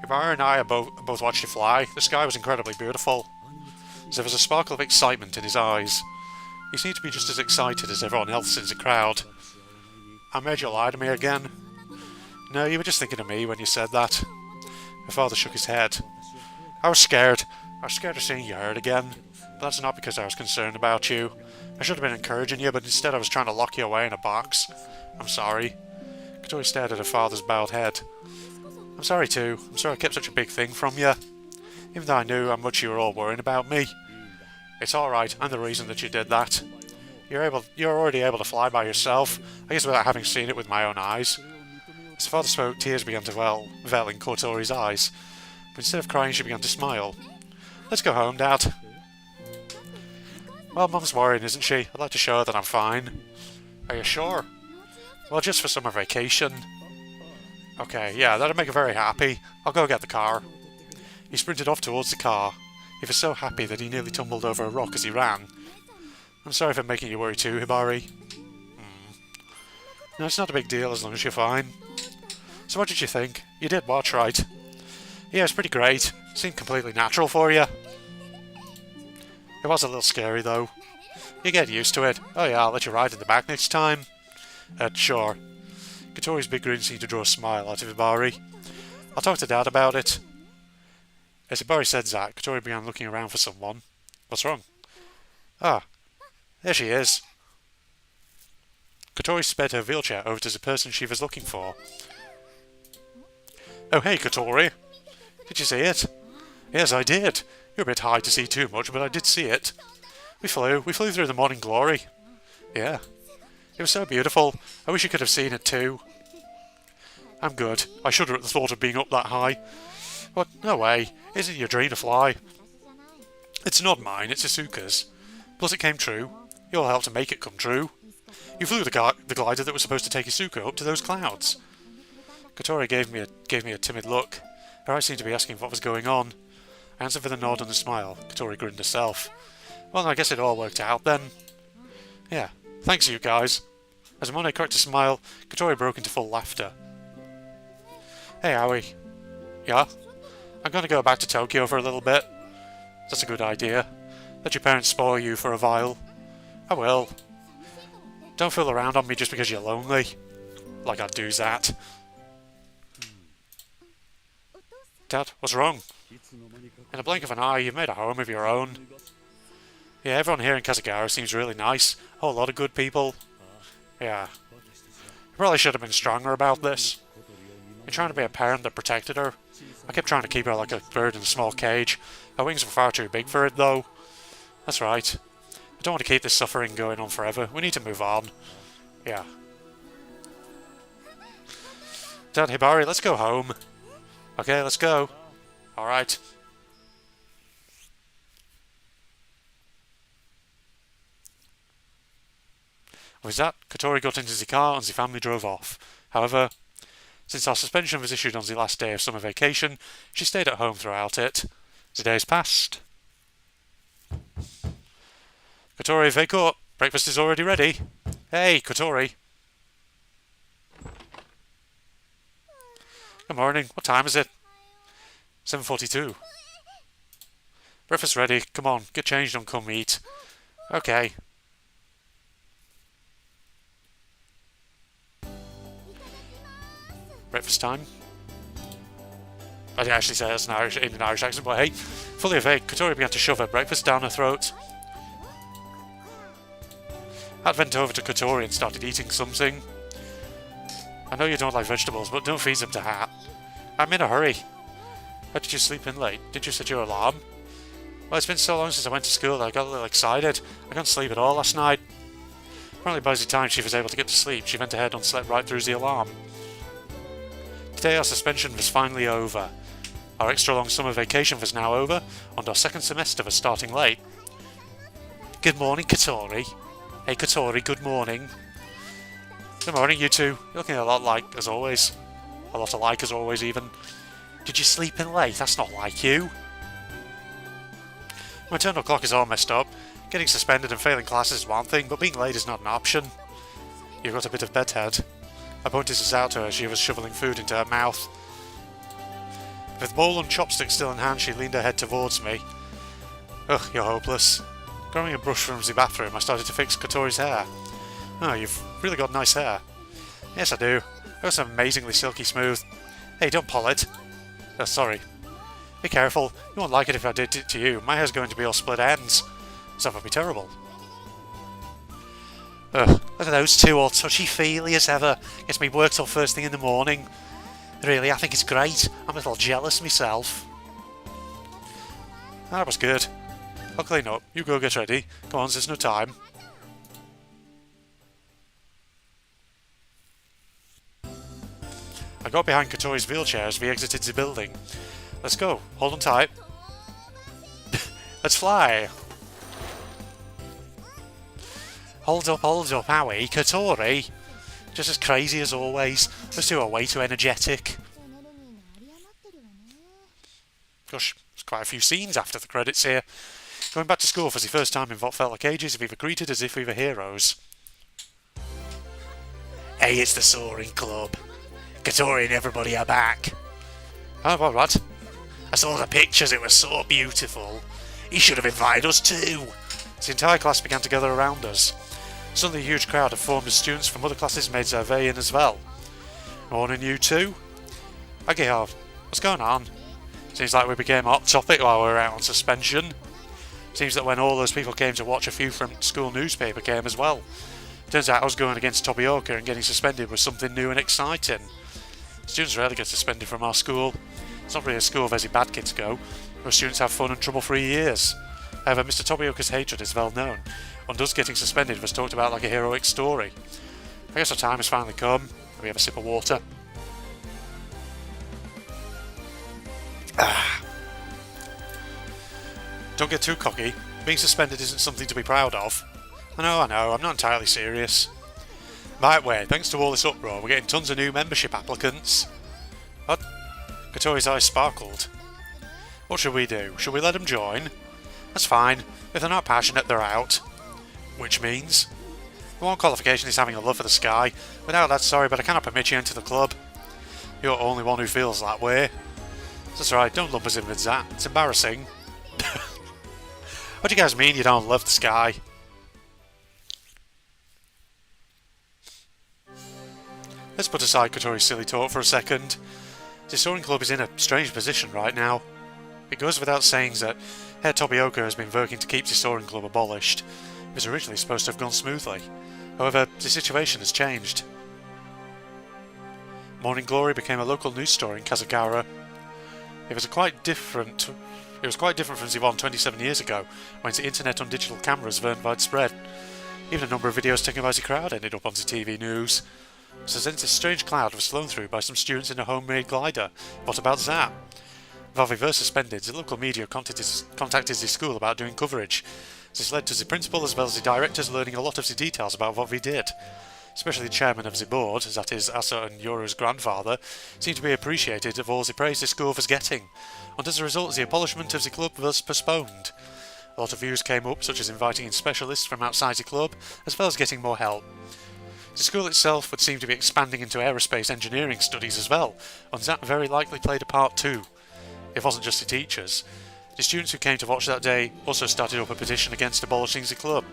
Hibari and I both watched you fly. The sky was incredibly beautiful. There was a sparkle of excitement in his eyes. He seemed to be just as excited as everyone else in the crowd. I made you lie to me again. No, you were just thinking of me when you said that. Her father shook his head. I was scared. I was scared of seeing you hurt again. But that's not because I was concerned about you. I should have been encouraging you, but instead I was trying to lock you away in a box. I'm sorry. Kotori stared at her father's bowed head. I'm sorry too. I'm sorry I kept such a big thing from you. Even though I knew how much you were all worrying about me. It's alright, I'm the reason that you did that. You're already able to fly by yourself, I guess without having seen it with my own eyes. As the father spoke, tears began to well in Kotori's eyes, but instead of crying she began to smile. Let's go home, Dad. Well, Mum's worrying, isn't she? I'd like to show her that I'm fine. Are you sure? Well, just for summer vacation. Okay, yeah, that'd make her very happy. I'll go get the car. He sprinted off towards the car. He was so happy that he nearly tumbled over a rock as he ran. I'm sorry for making you worry too, Hibari. No, it's not a big deal as long as you're fine. So what did you think? You did watch, right? Yeah, it's pretty great. Seemed completely natural for you. It was a little scary though. You get used to it. Oh yeah, I'll let you ride in the back next time. Sure. Kotori's big grin seemed to draw a smile out of Hibari. I'll talk to Dad about it. As Hibari said that, Kotori began looking around for someone. What's wrong? Ah, there she is. Kotori sped her wheelchair over to the person she was looking for. Oh hey, Kotori. Did you see it? Yes, I did. You're a bit high to see too much, but I did see it. We flew through the morning glory. Yeah. It was so beautiful. I wish you could have seen it too. I'm good. I shudder at the thought of being up that high. What? No way. Isn't it your dream to fly? It's not mine, it's Asuka's. Plus it came true. You all helped to make it come true. You flew the glider that was supposed to take Asuka up to those clouds. Kotori gave me a timid look. Her eyes seemed to be asking what was going on. I answered with a nod and a smile. Kotori grinned herself. Well, I guess it all worked out then. Yeah, thanks you guys. As Amone cracked a smile, Kotori broke into full laughter. Hey, Aoi. Yeah? I'm going to go back to Tokyo for a little bit. That's a good idea. Let your parents spoil you for a while. I will. Don't fool around on me just because you're lonely. Like I'd do that. Dad, what's wrong? In a blink of an eye, you've made a home of your own. Yeah, everyone here in Kazugara seems really nice. A whole lot of good people. Yeah. I probably should have been stronger about this. You're trying to be a parent that protected her. I kept trying to keep her like a bird in a small cage. Her wings were far too big for it, though. That's right. I don't want to keep this suffering going on forever. We need to move on. Yeah. Dad, Hibari, let's go home. Okay, let's go. Alright. With that, Kotori got into the car and the family drove off. However, since our suspension was issued on the last day of summer vacation, she stayed at home throughout it. The days passed. Kotori, wake up! Breakfast is already ready. Hey, Kotori. Good morning. What time is it? 7:42. Breakfast ready. Come on, get changed and come eat. Okay. Breakfast time. I didn't actually say that's in an Irish accent, but hey, fully awake, Kotori began to shove her breakfast down her throat. I went over to Kotori and started eating something. I know you don't like vegetables, but don't feed them to Hat. I'm in a hurry. How did you sleep in late? Did you set your alarm? Well, it's been so long since I went to school that I got a little excited. I couldn't sleep at all last night. Apparently by the time she was able to get to sleep, she went ahead and slept right through the alarm. Today our suspension was finally over. Our extra long summer vacation was now over, and our second semester was starting late. Good morning, Kotori. Hey Kotori, good morning. Good morning, you two. You're looking a lot alike as always. A lot alike as always, even. Did you sleep in late? That's not like you. My internal clock is all messed up. Getting suspended and failing classes is one thing, but being late is not an option. You've got a bit of bedhead. I pointed this out to her as she was shoveling food into her mouth. With bowl and chopsticks still in hand, she leaned her head towards me. Ugh, you're hopeless. Grabbing a brush from the bathroom, I started to fix Kotori's hair. Oh, you've really got nice hair. Yes, I do. It's amazingly silky smooth. Hey, don't pull it. Oh, sorry. Be careful. You won't like it if I did it to you. My hair's going to be all split ends. So that would be terrible. Ugh, look at those two, all touchy-feely as ever. Gets me work till first thing in the morning. Really, I think it's great. I'm a little jealous myself. That was good. I'll clean up. You go get ready. Come on, there's no time. I got behind Kotori's wheelchair as we exited the building. Let's go. Hold on tight. Let's fly. Hold up, Aoi. Kotori. Just as crazy as always. Those two are way too energetic. Gosh, there's quite a few scenes after the credits here. Going back to school was the first time in what felt like ages, we were greeted as if we were heroes. Hey, it's the Soaring Club. Kotori and everybody are back. Oh, what? I saw the pictures, it was so beautiful. He should have invited us too. The entire class began to gather around us. Suddenly a huge crowd of formed as students from other classes made their way in as well. Morning, you two. Okay, what's going on? Seems like we became a hot topic while we were out on suspension. Seems that when all those people came to watch, a few from school newspaper came as well. Turns out I was going against Tobioka and getting suspended was something new and exciting. Students rarely get suspended from our school. It's not really a school where the bad kids go, where students have fun and trouble-free years. However, Mr. Tobioka's hatred is well known, and us getting suspended was talked about like a heroic story. I guess our time has finally come. We have a sip of water. Don't get too cocky. Being suspended isn't something to be proud of. I know, I'm not entirely serious. By the way, thanks to all this uproar, we're getting tons of new membership applicants. What? Kotori's eyes sparkled. What should we do? Should we let them join? That's fine. If they're not passionate, they're out. Which means? The one qualification is having a love for the sky. Without that, sorry, but I cannot permit you into the club. You're the only one who feels that way. That's right, don't lump us in with that. It's embarrassing. What do you guys mean you don't love the sky? Let's put aside Kotori's silly talk for a second. The Soaring Club is in a strange position right now. It goes without saying that Herr Tobioka has been working to keep the Soaring Club abolished. It was originally supposed to have gone smoothly. However, the situation has changed. Morning Glory became a local news story in Kazugara. It was quite different from the one 27 years ago, when the internet on digital cameras weren't widespread. Even a number of videos taken by the crowd ended up on the TV news. So then this strange cloud was flown through by some students in a homemade glider. What about that? While we were suspended, the local media contacted the school about doing coverage. This led to the principal as well as the directors learning a lot of the details about what we did. Especially the chairman of the board, that is Asa and Yoru's grandfather, seemed to be appreciated of all the praise the school was getting, and as a result the abolishment of the club was postponed. A lot of views came up, such as inviting in specialists from outside the club, as well as getting more help. The school itself would seem to be expanding into aerospace engineering studies as well, and that very likely played a part too. It wasn't just the teachers. The students who came to watch that day also started up a petition against abolishing the club.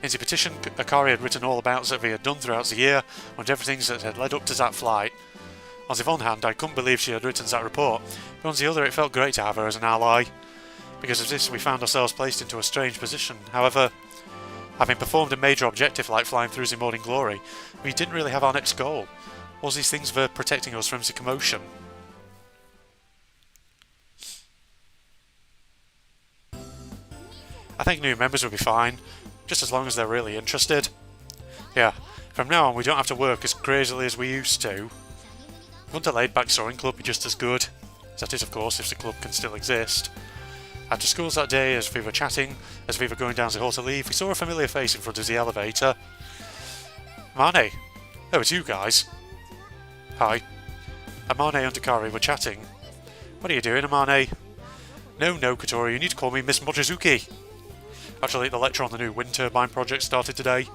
In the petition, Akari had written all about what we had done throughout the year and everything that had led up to that flight. On the one hand, I couldn't believe she had written that report, but on the other, it felt great to have her as an ally. Because of this, we found ourselves placed into a strange position. However, having performed a major objective like flying through the morning glory, we didn't really have our next goal. All these things were protecting us from the commotion. I think new members will be fine, just as long as they're really interested. Yeah, from now on we don't have to work as crazily as we used to. Wouldn't a laid-back soaring club be just as good? That is, of course, if the club can still exist. After school that day, as we were chatting, as we were going down the hall to leave, we saw a familiar face in front of the elevator. Amane! Oh, it's you guys. Hi. Amane and Akari were chatting. What are you doing, Amane? No, Kotori, you need to call me Miss Mochizuki. Actually, the lecture on the new wind turbine project started today.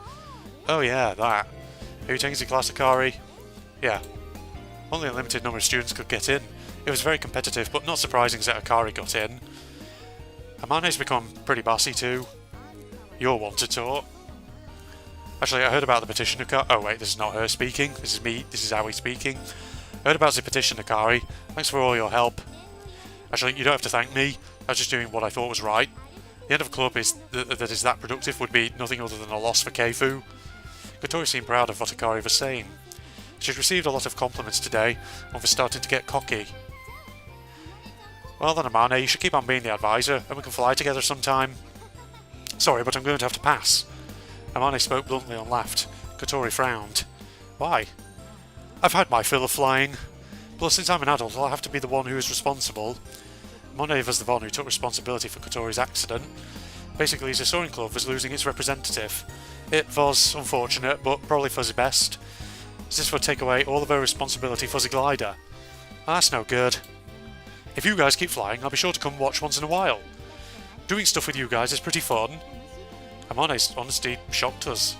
Oh yeah, that. Are you taking the class, Akari? Yeah. Only a limited number of students could get in. It was very competitive, but not surprising that Akari got in. Amane's become pretty bossy too. You're one to talk. Actually, I heard about the petition, Akari. Oh wait, this is not her speaking. This is me. This is Aoi speaking. I heard about the petition, Akari. Thanks for all your help. Actually, you don't have to thank me. I was just doing what I thought was right. The end of a club that is that productive would be nothing other than a loss for Keifu. Kotori seemed proud of what Akari was saying. She'd received a lot of compliments today and was starting to get cocky. Well then, Amane, you should keep on being the advisor, and we can fly together sometime. Sorry, but I'm going to have to pass. Amane spoke bluntly and laughed. Kotori frowned. Why? I've had my fill of flying. Plus, since I'm an adult, I'll have to be the one who is responsible. Amane was the one who took responsibility for Kotori's accident. Basically, the soaring club was losing its representative. It was unfortunate, but probably for the best. This would take away all of her responsibility for the glider. That's no good. If you guys keep flying, I'll be sure to come watch once in a while. Doing stuff with you guys is pretty fun. Amane's honesty shocked us.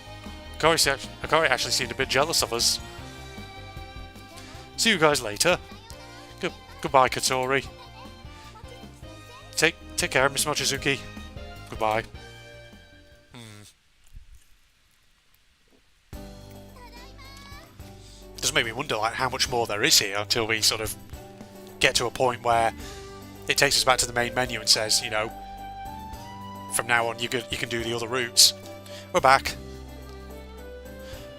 Akari actually seemed a bit jealous of us. See you guys later. Goodbye, Kotori. Take care, Miss Mochizuki. Goodbye. Does make me wonder like how much more there is here until we sort of get to a point where it takes us back to the main menu and says, you know, from now on you can do the other routes. We're back.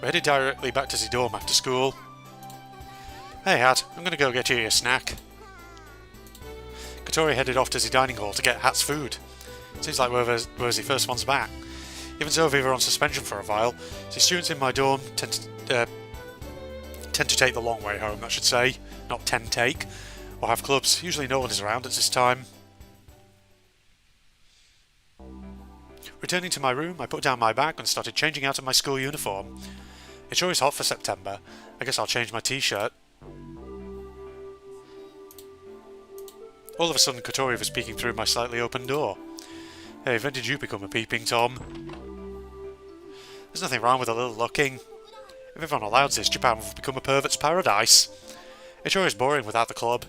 We're headed directly back to the dorm after school. Hey Hat, I'm gonna go get you a snack. Kotori headed off to the dining hall to get Hat's food. Seems like we're the first ones back. Even though we were on suspension for a while, the students in my dorm tend to take the long way home, I should say, not take, or have clubs. Usually no one is around at this time. Returning to my room, I put down my bag and started changing out of my school uniform. It sure is hot for September. I guess I'll change my t-shirt. All of a sudden, Kotori was peeking through my slightly open door. Hey, when did you become a peeping Tom? There's nothing wrong with a little looking. If everyone allowed this, Japan would become a pervert's paradise. It sure is boring without the club.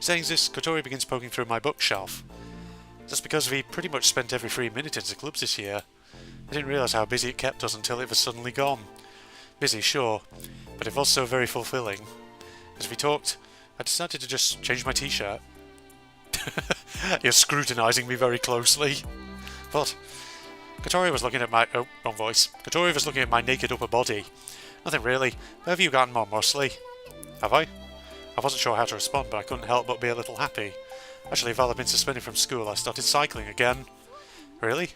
Saying this, Kotori begins poking through my bookshelf. That's because we pretty much spent every free minute in the clubs this year. I didn't realise how busy it kept us until it was suddenly gone. Busy, sure, but it was so very fulfilling. As we talked, I decided to just change my t-shirt. You're scrutinising me very closely. What? Kotori was looking at my... Oh, wrong voice. Kotori was looking at my naked upper body. Nothing really. Where have you gotten more muscly? Have I? I wasn't sure how to respond, but I couldn't help but be a little happy. Actually, while I've been suspended from school, I started cycling again. Really?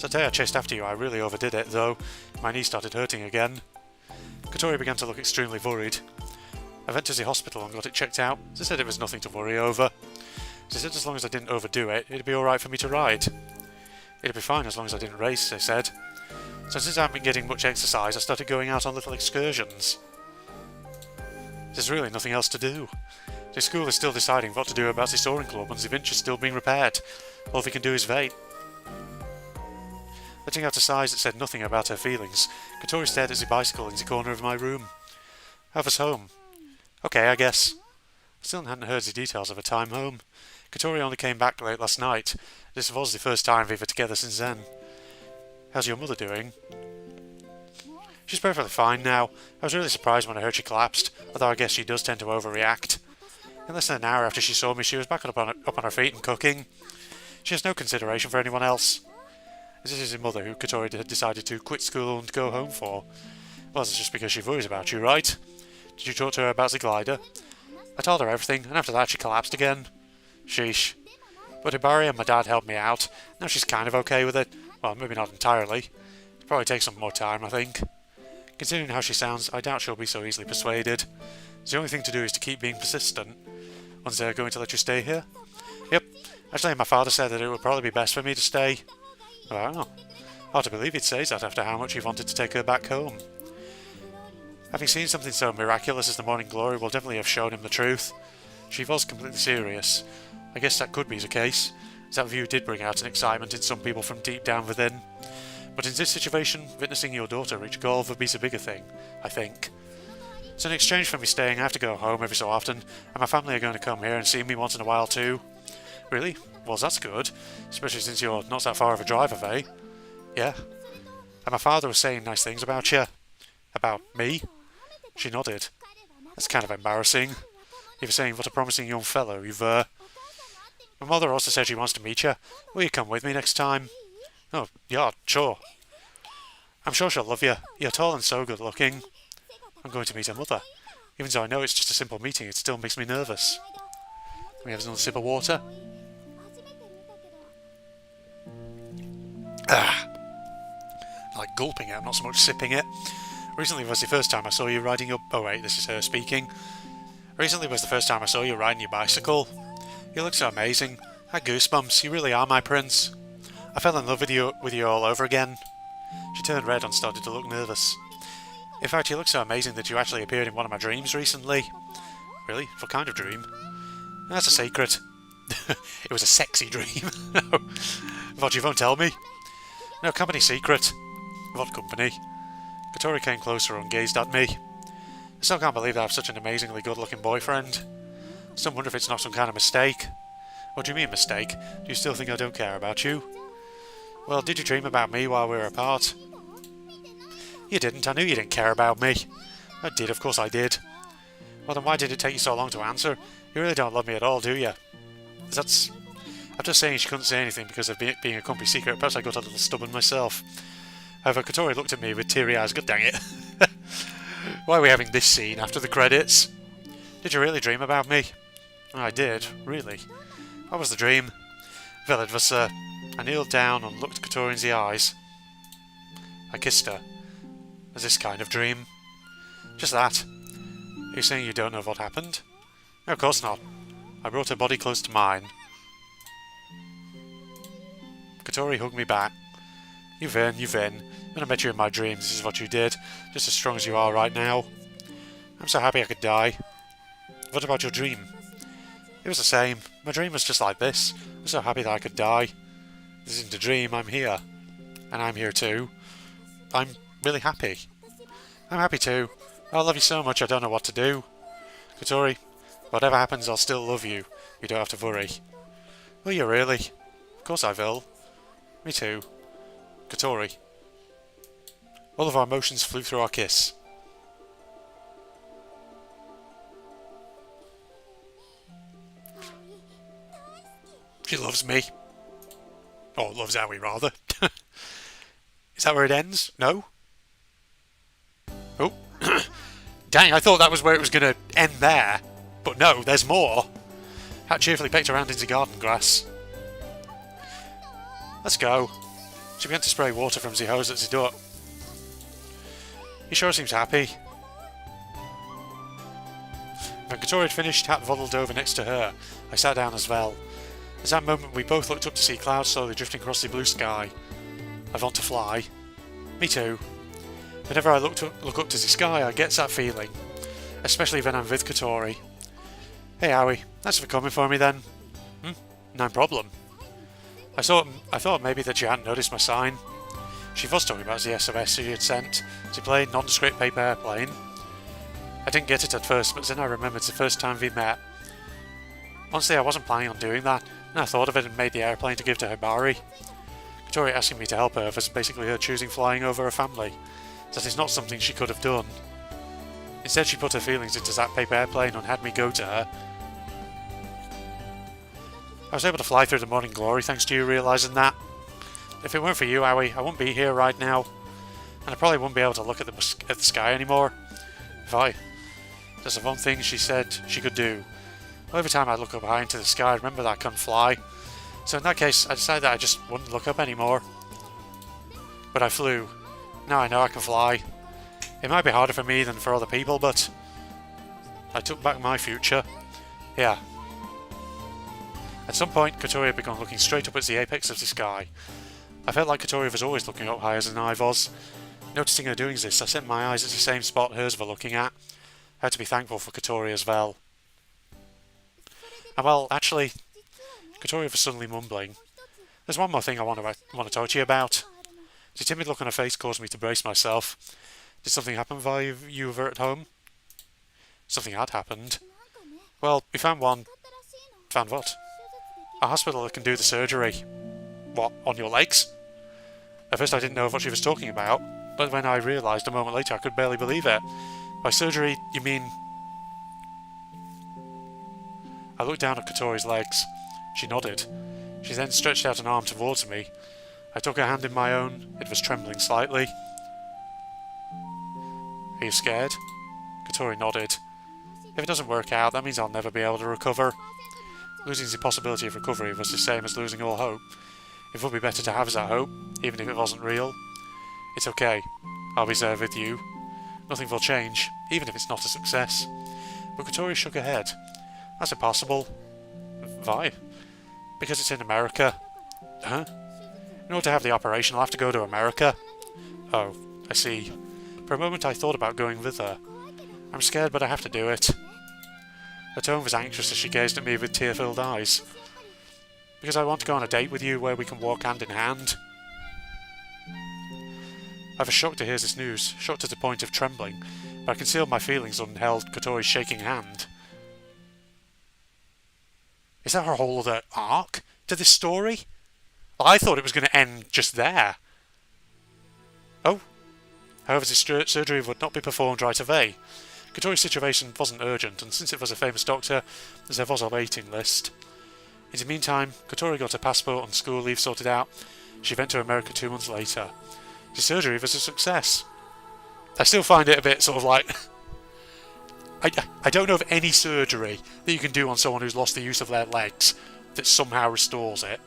That day I chased after you, I really overdid it, though. My knee started hurting again. Kotori began to look extremely worried. I went to the hospital and got it checked out. They said it was nothing to worry over. They said as long as I didn't overdo it, it'd be alright for me to ride. It'd be fine as long as I didn't race, they said. So since I haven't been getting much exercise, I started going out on little excursions. There's really nothing else to do. The school is still deciding what to do about the Soaring Club and the winch is still being repaired. All we can do is wait. Letting out a sigh that said nothing about her feelings, Kotori stared at the bicycle in the corner of my room. How was home? Okay, I guess. I still hadn't heard the details of her time home. Kotori only came back late last night. This was the first time we were together since then. How's your mother doing? She's perfectly fine now. I was really surprised when I heard she collapsed, although I guess she does tend to overreact. In less than an hour after she saw me, she was back up on her feet and cooking. She has no consideration for anyone else. Is this his mother who Kotori had decided to quit school and go home for? Well, it's just because she worries about you, right? Did you talk to her about the glider? I told her everything, and after that she collapsed again. Sheesh. But Hibari and my dad helped me out. Now she's kind of okay with it. Well, maybe not entirely. It'll probably take some more time, I think. Considering how she sounds, I doubt she'll be so easily persuaded. The only thing to do is to keep being persistent. One's they going to let you stay here? Yep. Actually, my father said that it would probably be best for me to stay. Wow. Hard to believe he'd say that after how much he wanted to take her back home. Having seen something so miraculous as the Morning Glory will definitely have shown him the truth. She was completely serious. I guess that could be the case, as that view did bring out an excitement in some people from deep down within. But in this situation, witnessing your daughter reach goal would be the bigger thing, I think. So in exchange for me staying, I have to go home every so often, and my family are going to come here and see me once in a while too. Really? Well, that's good, especially since you're not that far of a drive away. Yeah. And my father was saying nice things about you. About me? She nodded. That's kind of embarrassing. You were saying what a promising young fellow you've, My mother also said she wants to meet you. Will you come with me next time? Oh, yeah, sure. I'm sure she'll love you. You're tall and so good looking. I'm going to meet her mother. Even though I know it's just a simple meeting, it still makes me nervous. Can we have another sip of water? Ah! I like gulping it, not so much sipping it. Recently was the first time I saw you riding your... Oh wait, this is her speaking. Recently was the first time I saw you riding your bicycle. You look so amazing. I had goosebumps. You really are my prince. I fell in love with you all over again. She turned red and started to look nervous. In fact, you look so amazing that you actually appeared in one of my dreams recently. Really? What kind of dream? That's a secret. It was a sexy dream. No. What, you won't tell me? No, company secret. What company? Kotori came closer and gazed at me. I still can't believe that I have such an amazingly good-looking boyfriend. I still wonder if it's not some kind of mistake. What do you mean, mistake? Do you still think I don't care about you? Well, did you dream about me while we were apart? You didn't. I knew you didn't care about me. I did, of course I did. Well, then why did it take you so long to answer? You really don't love me at all, do you? That's... After saying she couldn't say anything because of being a company secret, perhaps I got a little stubborn myself. However, Kotori looked at me with teary eyes. God dang it. Why are we having this scene after the credits? Did you really dream about me? I did, really. What was the dream? Well, it was, I kneeled down and looked Kotori in the eyes. I kissed her. Was this kind of dream? Just that. Are you saying you don't know what happened? No, of course not. I brought her body close to mine. Kotori hugged me back. You win. When I met you in my dreams, this is what you did. Just as strong as you are right now. I'm so happy I could die. What about your dream? It was the same. My dream was just like this. I'm so happy that I could die. This isn't a dream, I'm here. And I'm here too. I'm really happy. I'm happy too. I love you so much I don't know what to do. Kotori, whatever happens I'll still love you. You don't have to worry. Will you really? Of course I will. Me too. Kotori. All of our emotions flew through our kiss. She loves me. Or loves Aoi, rather. Is that where it ends? No? Oh. Dang, I thought that was where it was going to end there. But no, there's more. Hat cheerfully pecked around in the garden grass. Let's go. She began to spray water from the hose at the door. He sure seems happy. When Kotori had finished, Hat waddled over next to her. I sat down as well. At that moment we both looked up to see clouds slowly drifting across the blue sky. I want to fly. Me too. Whenever I look up to the sky I get that feeling. Especially when I'm with Kotori. Hey Aoi, thanks for coming for me then. No problem. I thought maybe that you hadn't noticed my sign. She was talking about the SOS she had sent. The plain, nondescript paper airplane. I didn't get it at first, but then I remembered the first time we met. Honestly, I wasn't planning on doing that, and I thought of it and made the airplane to give to Hibari. Kotori asking me to help her was basically her choosing flying over her family. that is not something she could have done. Instead, she put her feelings into that paper airplane and had me go to her. I was able to fly through the morning glory thanks to you realising that. If it weren't for you, Aoi, I wouldn't be here right now. And I probably wouldn't be able to look at the sky anymore. Vi, there's the one thing she said she could do. Well, every time I look up high into the sky, I remember that I couldn't fly. So in that case, I decided that I just wouldn't look up anymore. But I flew. Now I know I can fly. It might be harder for me than for other people, but I took back my future. Yeah. At some point, Kotori had begun looking straight up at the apex of the sky. I felt like Kotori was always looking up higher than I was. Noticing her doing this, I set my eyes at the same spot hers were looking at. I had to be thankful for Kotori as well. And well, actually, Kotori was suddenly mumbling. There's one more thing I want to talk to you about. The timid look on her face caused me to brace myself. Did something happen while you were at home? Something had happened. Well, we found one. Found what? A hospital that can do the surgery. What, on your legs? At first I didn't know what she was talking about, but when I realised a moment later I could barely believe it. By surgery, you mean... I looked down at Kotori's legs. She nodded. She then stretched out an arm towards me. I took her hand in my own. It was trembling slightly. Are you scared? Kotori nodded. If it doesn't work out, that means I'll never be able to recover. Losing the possibility of recovery was the same as losing all hope. It would be better to have that hope, even if it wasn't real. It's okay. I'll be there with you. Nothing will change, even if it's not a success. But Kotori shook her head. That's impossible. Why? Because it's in America. Huh? In order to have the operation, I'll have to go to America. Oh, I see. For a moment I thought about going with her. I'm scared, but I have to do it. Her tone was anxious as she gazed at me with tear-filled eyes. Because I want to go on a date with you where we can walk hand in hand. I was shocked to hear this news, shocked to the point of trembling, but I concealed my feelings and held Kotori's shaking hand. Is there a whole other arc to this story? I thought it was going to end just there. Oh. However, this surgery would not be performed right away. Kotori's situation wasn't urgent, and since it was a famous doctor, there was a waiting list. In the meantime, Kotori got her passport and school leave sorted out. She went to America 2 months later. The surgery was a success. I still find it a bit sort of like... I don't know of any surgery that you can do on someone who's lost the use of their legs that somehow restores it.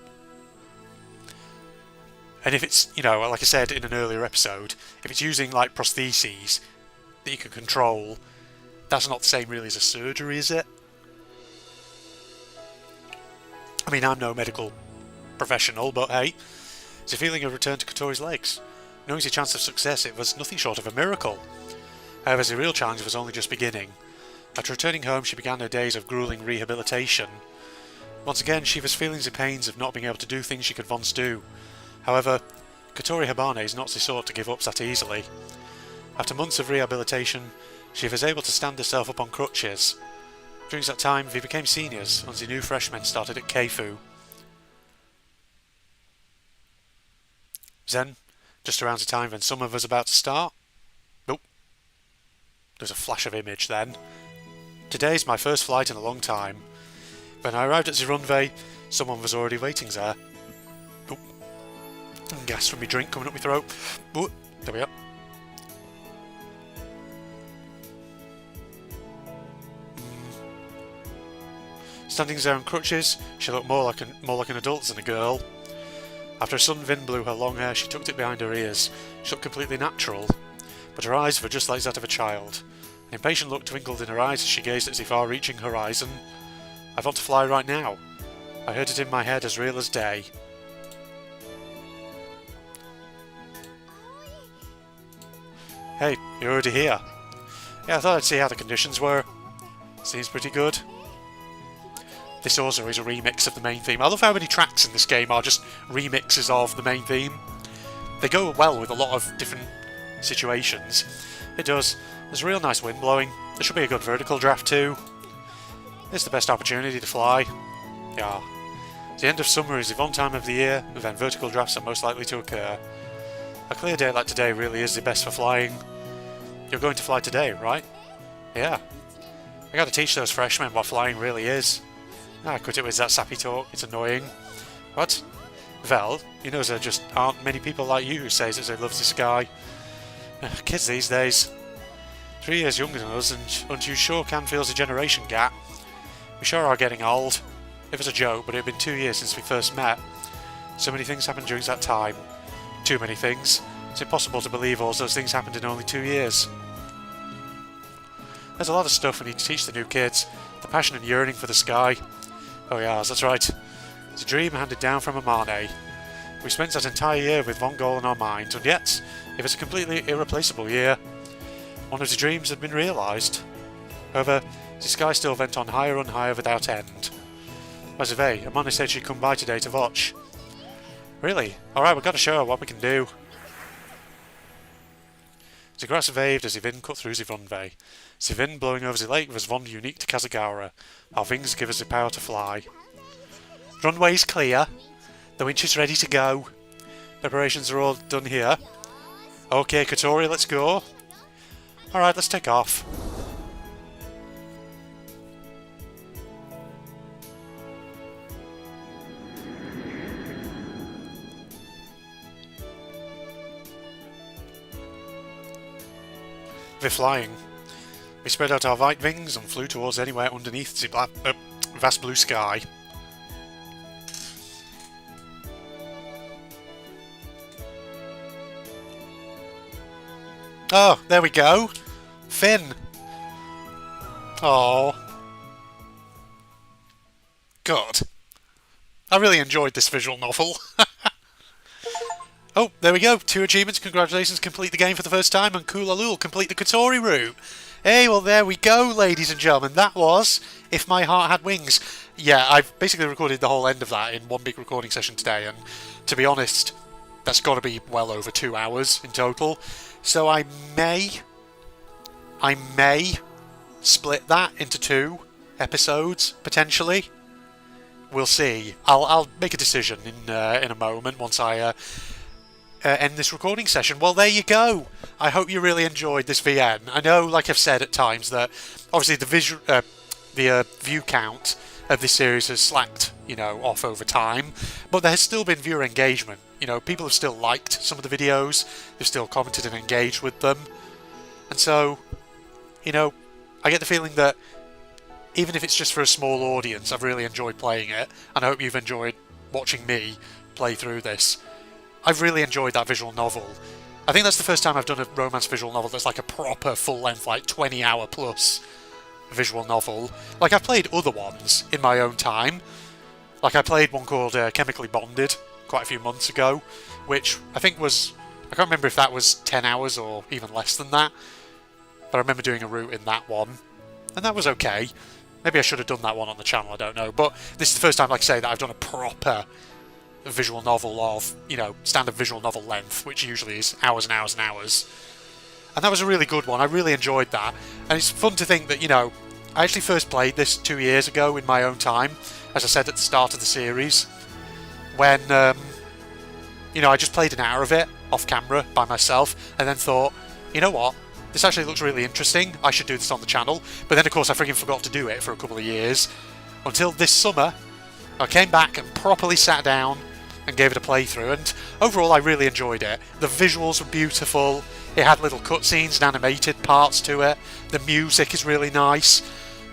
And if it's, you know, like I said in an earlier episode, if it's using like prostheses that you can control, that's not the same really as a surgery, is it? I mean, I'm no medical professional, but hey, it's a feeling of return to Kotori's legs. Knowing the chance of success, it was nothing short of a miracle. However, the real challenge was only just beginning. After returning home, she began her days of grueling rehabilitation. Once again, she was feeling the pains of not being able to do things she could once do. However, Kotori Habane is not the sort to give up that easily. After months of rehabilitation, she was able to stand herself up on crutches. During that time, we became seniors, and the new freshmen started at Keifu. Then, just around the time when summer was about to start... Nope. There's a flash of image then. Today's my first flight in a long time. When I arrived at the runway, someone was already waiting there. Nope. Gas from my drink coming up my throat. Oh, there we are. Standing there on crutches, she looked more like an adult than a girl. After a sudden wind blew her long hair, she tucked it behind her ears. She looked completely natural, but her eyes were just like that of a child. An impatient look twinkled in her eyes as she gazed at the far-reaching horizon. I want to fly right now. I heard it in my head as real as day. Hey, you're already here. Yeah, I thought I'd see how the conditions were. Seems pretty good. This also is a remix of the main theme. I love how many tracks in this game are just remixes of the main theme. They go well with a lot of different situations. It does. There's a real nice wind blowing. There should be a good vertical draft too. It's the best opportunity to fly. Yeah. The end of summer is the one time of the year when vertical drafts are most likely to occur. A clear day like today really is the best for flying. You're going to fly today, right? Yeah. I gotta teach those freshmen what flying really is. Ah, quit it with that sappy talk, it's annoying. What? Well, you know there just aren't many people like you who says that they love the sky. Kids these days. 3 years younger than us, and you sure can feel the generation gap. We sure are getting old. It was a joke, but it had been 2 years since we first met. So many things happened during that time. Too many things. It's impossible to believe all those things happened in only 2 years. There's a lot of stuff we need to teach the new kids. The passion and yearning for the sky. Oh yeah, that's right. It's a dream handed down from Amane. We spent that entire year with one goal in our minds, and yet, it was a completely irreplaceable year. One of the dreams had been realised. However, the sky still went on higher and higher without end. By the way, Amane said she'd come by today to watch. Really? Alright, we've got to show her what we can do. The grass waved as the wind cut through the runway. The wind blowing over the lake was one unique to Kazagara. Our wings give us the power to fly. Runway's clear. The winch is ready to go. Preparations are all done here. Okay, Kotori, let's go. Alright, let's take off. We're flying. We spread out our white wings and flew towards anywhere underneath the vast blue sky. Oh, there we go. Finn. Oh. God. I really enjoyed this visual novel. Oh, there we go. 2 achievements. Congratulations, complete the game for the first time, and Koolalul, complete the Kotori route. Hey, well there we go, ladies and gentlemen. That was If My Heart Had Wings. Yeah, I've basically recorded the whole end of that in one big recording session today, and to be honest, that's got to be well over 2 hours in total. So I may split that into 2 episodes, potentially. We'll see. I'll make a decision in a moment once I end this recording session. Well, there you go. I hope you really enjoyed this VN. I know, like I've said at times, that obviously the view count of this series has slacked, off over time, but there has still been viewer engagement. People have still liked some of the videos, they've still commented and engaged with them, and so, I get the feeling that even if it's just for a small audience, I've really enjoyed playing it, and I hope you've enjoyed watching me play through this. I've really enjoyed that visual novel. I think that's the first time I've done a romance visual novel that's like a proper full-length, like 20-hour plus visual novel. Like, I've played other ones in my own time. Like, I played one called Chemically Bonded quite a few months ago, which I think was... I can't remember if that was 10 hours or even less than that, but I remember doing a route in that one, and that was okay. Maybe I should have done that one on the channel, I don't know. But this is the first time, like I say, that I've done a proper visual novel of, standard visual novel length, which usually is hours and hours and hours. And that was a really good one. I really enjoyed that. And it's fun to think that, I actually first played this 2 years ago in my own time, as I said at the start of the series, when, I just played an hour of it off camera by myself, and then thought, you know what? This actually looks really interesting. I should do this on the channel. But then, of course, I freaking forgot to do it for a couple of years. Until this summer, I came back and properly sat down and gave it a playthrough. And overall, I really enjoyed it. The visuals were beautiful. It had little cutscenes and animated parts to it. The music is really nice.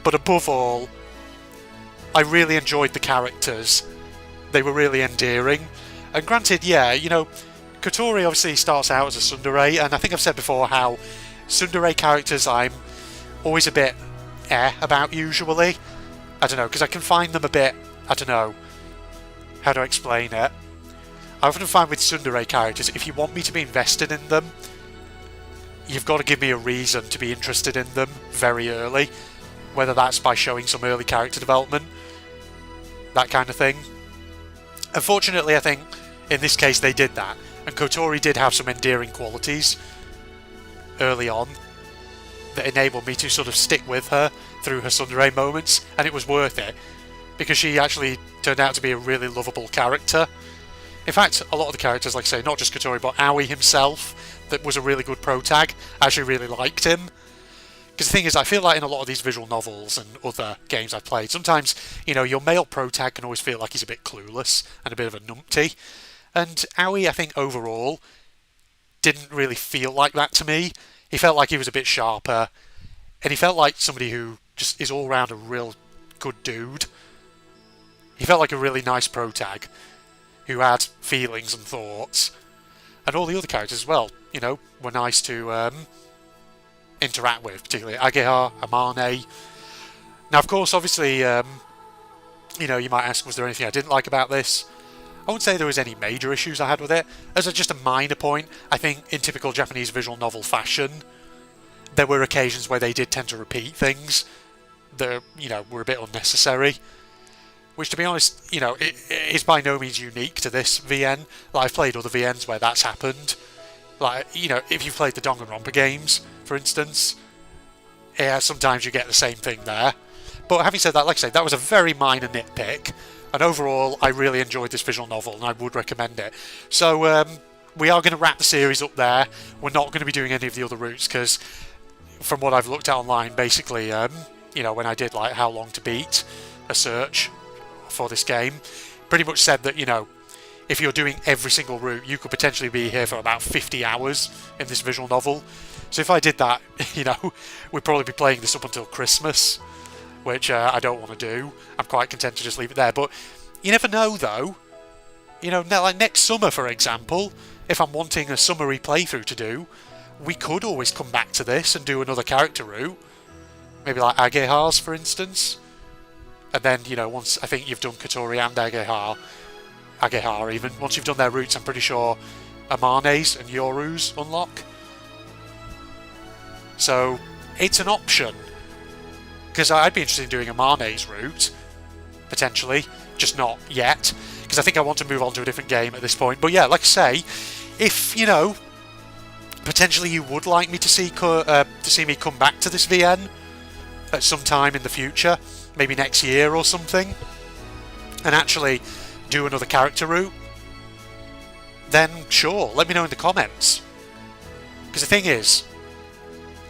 But above all, I really enjoyed the characters. They were really endearing. And granted, yeah, Kotori obviously starts out as a tsundere, and I think I've said before how tsundere characters I'm always a bit about usually. I don't know, because I can find them a bit, I don't know, how do I explain it? I often find with tsundere characters, if you want me to be invested in them, you've got to give me a reason to be interested in them very early, whether that's by showing some early character development, that kind of thing. Unfortunately, I think in this case they did that, and Kotori did have some endearing qualities early on that enabled me to sort of stick with her through her tsundere moments, and it was worth it, because she actually turned out to be a really lovable character In fact, a lot of the characters, like I say, not just Kotori, but Aoi himself, that was a really good pro tag. I actually really liked him. Because the thing is, I feel like in a lot of these visual novels and other games I've played, sometimes, you know, your male pro tag can always feel like he's a bit clueless and a bit of a numpty. And Aoi, I think, overall, didn't really feel like that to me. He felt like he was a bit sharper, and he felt like somebody who just is all round a real good dude. He felt like a really nice pro tag, who had feelings and thoughts. And all the other characters as well, you know, were nice to interact with, particularly Ageha, Amane. Now, of course, obviously, you know, you might ask, was there anything I didn't like about this? I wouldn't say there was any major issues I had with it. As just a minor point, I think in typical Japanese visual novel fashion, there were occasions where they did tend to repeat things that, you know, were a bit unnecessary. Which, to be honest, you know, it is by no means unique to this VN. Like, I've played other VNs where that's happened. Like, you know, if you've played the Danganronpa games, for instance, yeah, sometimes you get the same thing there. But having said that, like I say, that was a very minor nitpick. And overall, I really enjoyed this visual novel, and I would recommend it. So, we are going to wrap the series up there. We're not going to be doing any of the other routes, because from what I've looked at online, basically, you know, when I did, like, how long to beat a search for this game, pretty much said that, you know, if you're doing every single route, you could potentially be here for about 50 hours in this visual novel. So if I did that, you know, we'd probably be playing this up until Christmas, which I don't want to do. I'm quite content to just leave it there. But you never know, though. You know, like next summer, for example, if I'm wanting a summary playthrough to do, we could always come back to this and do another character route. Maybe like Ageha's, for instance. And then, you know, once I think you've done Kotori and Ageha even, once you've done their routes, I'm pretty sure Amane's and Yoru's unlock. So, it's an option. Because I'd be interested in doing Amane's route, potentially, just not yet. Because I think I want to move on to a different game at this point. But yeah, like I say, if, you know, potentially you would like me to see me come back to this VN at some time in the future, maybe next year or something, and actually do another character route, then sure, let me know in the comments. Because the thing is,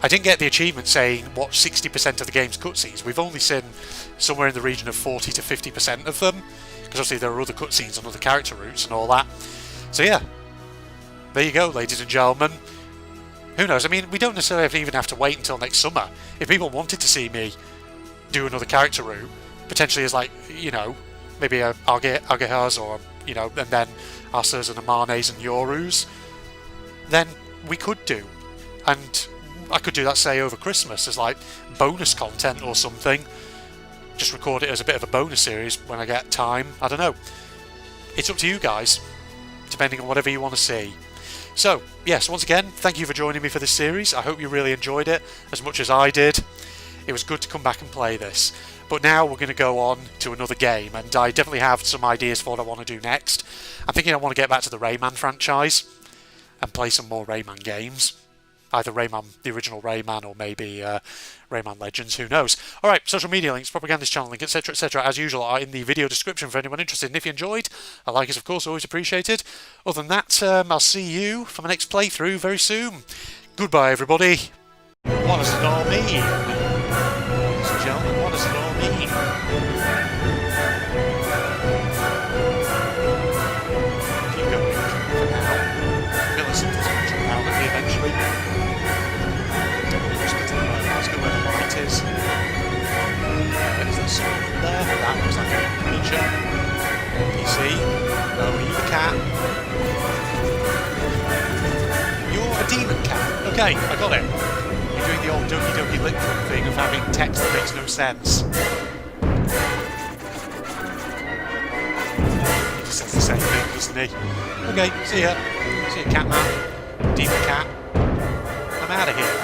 I didn't get the achievement saying watch 60% of the game's cutscenes. We've only seen somewhere in the region of 40 to 50% of them, because obviously there are other cutscenes on other character routes and all that. So yeah, there you go, ladies and gentlemen. Who knows? I mean, we don't necessarily even have to wait until next summer. If people wanted to see me do another character route, potentially as, like, you know, maybe Ageha's, or, you know, and then Asa's and Amane's and Yoru's, then we could do. And I could do that, say, over Christmas as, like, bonus content or something. Just record it as a bit of a bonus series when I get time. I don't know. It's up to you guys, depending on whatever you want to see. So, yes, once again, thank you for joining me for this series. I hope you really enjoyed it as much as I did. It was good to come back and play this. But now we're going to go on to another game, and I definitely have some ideas for what I want to do next. I'm thinking I want to get back to the Rayman franchise and play some more Rayman games. Either Rayman, the original Rayman, or maybe Rayman Legends, who knows. Alright, social media links, propagandist channel link, etc, etc, as usual, are in the video description for anyone interested. And if you enjoyed, a like is of course always appreciated. Other than that, I'll see you for my next playthrough very soon. Goodbye, everybody. What does it all mean? Ladies and gentlemen, what does it all mean? Keep going for now. Millicent is going to jump out at me eventually. Let's go where the light is. Is there someone up there? That looks like a creature. NPC. No, you the cat. You're a demon cat. Okay, I got it. You're doing the old Doki Doki Lip Flip thing of having text that makes no sense. He just says the same thing, doesn't he? Okay, see ya. See ya, cat man. Demon cat. I'm out of here.